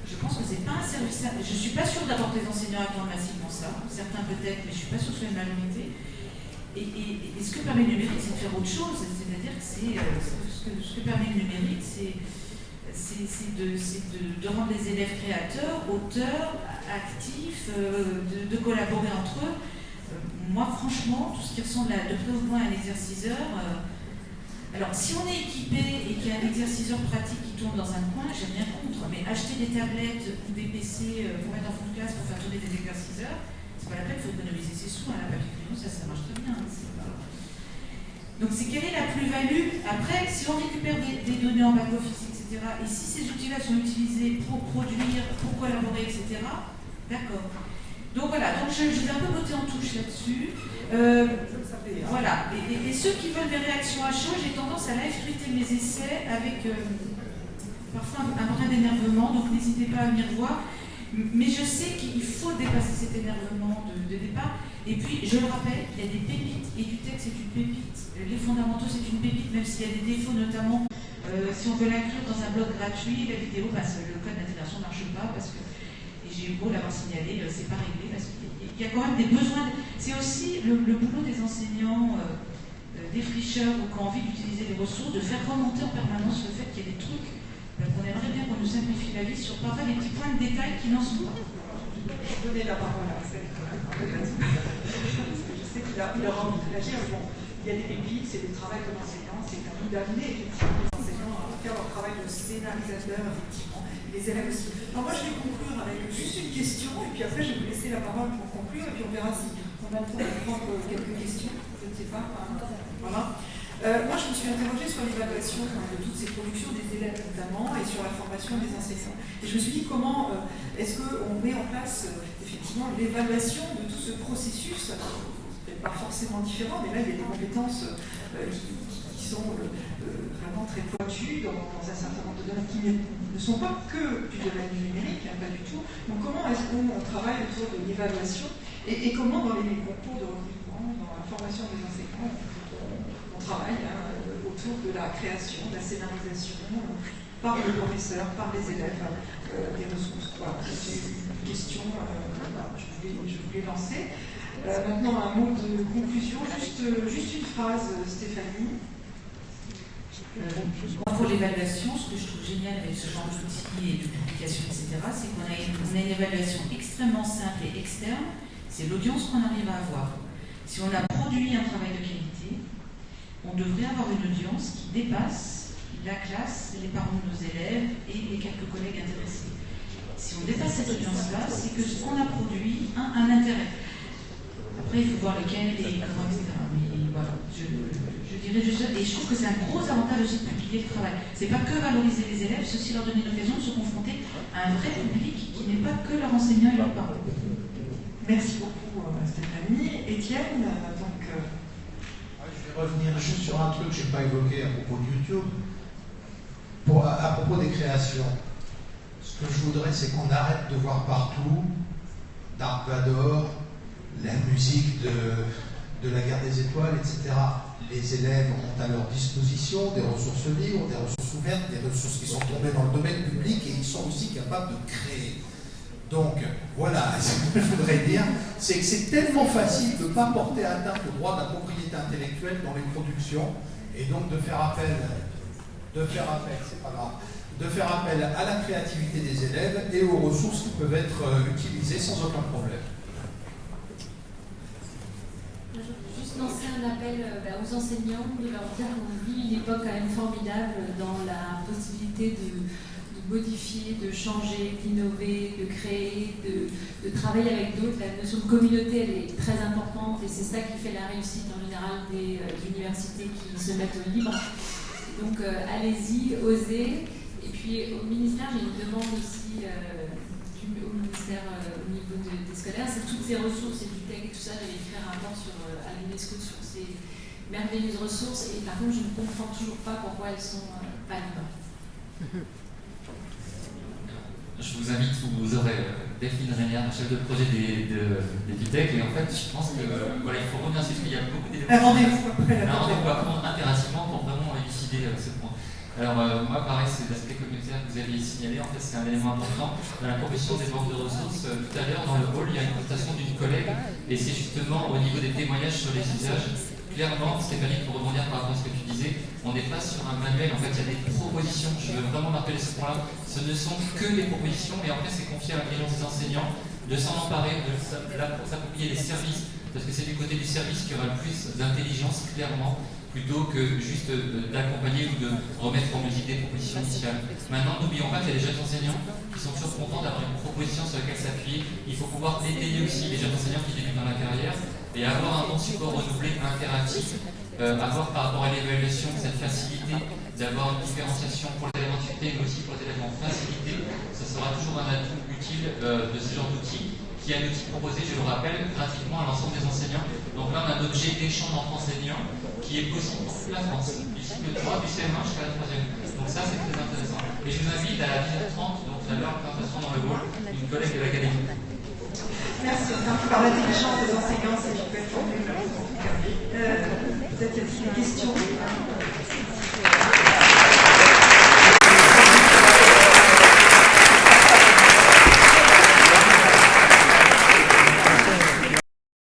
je pense que c'est pas un service. Je suis pas sûre d'abord que les enseignants attendent massivement ça. Certains peut-être, mais je suis pas sûre que ce soit une majorité. Et ce que permet le numérique, c'est de faire autre chose. C'est-à-dire que ce que permet le numérique, c'est de rendre les élèves créateurs, auteurs, actifs, de collaborer entre eux. Moi, franchement, tout ce qui ressemble de près au loin à un exerciceur, alors si on est équipé et qu'il y a un exerciceur pratique qui tourne dans un coin, j'ai rien contre, mais acheter des tablettes ou des PC pour mettre en fond de classe pour faire tourner des exerciceurs, c'est pas la peine, il faut économiser ses sous, hein, la papier crayon, ça marche très bien. Donc c'est quelle est la plus-value? Après, si on récupère des données en back-office, etc., et si ces outils-là sont utilisés pour produire, pour collaborer, etc., d'accord. Donc voilà, donc je vais un peu botter en touche là-dessus. Voilà, et ceux qui veulent des réactions à chaud, j'ai tendance à live-tweeter mes essais avec parfois un brin d'énervement, donc n'hésitez pas à venir voir. Mais je sais qu'il faut dépasser cet énervement de départ. Et puis, je le rappelle, il y a des pépites, et du texte c'est une pépite. Les fondamentaux c'est une pépite, même s'il y a des défauts, notamment si on veut l'inclure dans un blog gratuit, la vidéo, le code d'intégration ne marche pas, parce que, et j'ai eu beau l'avoir signalé, c'est pas réglé, parce qu'il y a quand même des besoins. C'est aussi le boulot des enseignants, des fricheurs, ou qui ont envie d'utiliser les ressources, de faire remonter en permanence le fait qu'il y a des trucs qu'on aimerait bien qu'on nous simplifie la vie sur parfois des petits points de détail qui n'en sont pas. Je vais donner la parole à Céline. Je sais qu'il aura envie de réagir. Bon, il y a des pépites, c'est le travail de l'enseignant, c'est à nous d'amener effectivement les enseignants à faire leur travail de scénarisateur, effectivement, les élèves aussi. Alors moi je vais conclure avec juste une question, et puis après je vais vous laisser la parole pour conclure, et puis on verra si on a le temps de prendre quelques questions, je ne sais pas. Voilà. Moi, je me suis interrogée sur l'évaluation de toutes ces productions des élèves notamment et sur la formation des enseignants. Et je me suis dit comment est-ce qu'on met en place effectivement l'évaluation de tout ce processus, peut-être pas forcément différent, mais là il y a des compétences qui sont vraiment très pointues dans un certain nombre de domaines qui ne sont pas que du domaine numérique, pas du tout. Donc comment est-ce qu'on travaille autour de l'évaluation et comment dans les concours de recrutement, dans la formation des enseignants, on travaille autour de la création, de la scénarisation, par le professeur, par les élèves, des ressources. Voilà, c'est une question que je voulais lancer. Maintenant, un mot de conclusion, juste une phrase, Stéphanie. Pour l'évaluation, ce que je trouve génial avec ce genre d'outils et de publications, etc., c'est qu'on a une évaluation extrêmement simple et externe, c'est l'audience qu'on arrive à avoir. Si on a produit un travail de qualité, on devrait avoir une audience qui dépasse la classe, les parents de nos élèves et les quelques collègues intéressés. Si on dépasse cette audience-là, c'est que ce qu'on a produit a un intérêt. Après, il faut voir lequel et comment, etc. Mais voilà, je dirais juste ça. Et je trouve que c'est un gros avantage aussi de publier le travail. C'est pas que valoriser les élèves, c'est aussi leur donner l'occasion de se confronter à un vrai public qui n'est pas que leur enseignant et leurs parents. Merci beaucoup, Stéphanie. Étienne, donc... Je vais revenir juste sur un truc que je n'ai pas évoqué à propos de YouTube. À propos des créations, ce que je voudrais, c'est qu'on arrête de voir partout Dark Vador, la musique de la guerre des étoiles, etc. Les élèves ont à leur disposition des ressources libres, des ressources ouvertes, des ressources qui sont tombées dans le domaine public et ils sont aussi capables de créer. Donc, voilà, ce que je voudrais dire, c'est que c'est tellement facile de ne pas porter atteinte au droit de la propriété intellectuelle dans les productions, et donc de faire appel, c'est pas grave, de faire appel à la créativité des élèves et aux ressources qui peuvent être utilisées sans aucun problème. lancer un appel aux enseignants, de leur dire qu'on vit une époque quand même formidable dans la possibilité de modifier, de changer, d'innover, de créer, de travailler avec d'autres. La notion de communauté, elle est très importante et c'est ça qui fait la réussite en général des universités qui se mettent au libre. Donc allez-y, osez. Et puis au ministère, j'ai une demande aussi au ministère au niveau des scolaires, c'est toutes ces ressources, et du tech et tout ça. J'avais écrit un rapport à l'UNESCO sur ces merveilleuses ressources et par contre je ne comprends toujours pas pourquoi elles sont pas libres. Je vous invite, vous aurez Delphine Rénière, chef de projet d'Epitech, et en fait, je pense que voilà, il faut revenir sur ce qu'il y a beaucoup d'éléments. Un rendez-vous après. Un rendez-vous à prendre impérativement pour vraiment élucider ce point. Alors, moi, pareil, c'est l'aspect communautaire que vous aviez signalé. En fait, c'est un élément important dans la proposition des banques de ressources. Tout à l'heure, dans le hall, il y a une présentation d'une collègue, et c'est justement au niveau des témoignages sur les usages. Clairement, Stéphanie, pour rebondir par rapport à ce que tu disais, on n'est pas sur un manuel, en fait, il y a des propositions. Je veux vraiment marquer ce point-là. Ce ne sont que des propositions, et après, c'est confié à l'intelligence des enseignants de s'en emparer, de s'approprier les services, parce que c'est du côté du service qu'il y aura le plus d'intelligence, clairement, plutôt que juste d'accompagner ou de remettre en musique des propositions initiales. Maintenant, n'oublions pas qu'il y a des jeunes enseignants qui sont toujours contents d'avoir une proposition sur laquelle s'appuyer. Il faut pouvoir étayer aussi les jeunes enseignants qui débutent dans la carrière et avoir un bon support renouvelé, interactif, avoir par rapport à l'évaluation cette facilité d'avoir une différenciation pour les éléments difficultés mais aussi pour les éléments facilités. Ça sera toujours un atout utile de ce genre d'outil, qui est un outil proposé, je le rappelle, gratuitement à l'ensemble des enseignants. Donc là, on a un objet d'échange entre enseignants qui est possible pour toute la France, du cycle 3, du CM1 jusqu'à la 3e. Donc ça, c'est très intéressant. Et je vous invite à 10h30, donc tout à l'heure, présentation dans le hall, une collègue de l'académie. Merci. Donc, par l'intelligence des enseignants, c'est qui peut être formé. Peut-être qu'il y a des questions.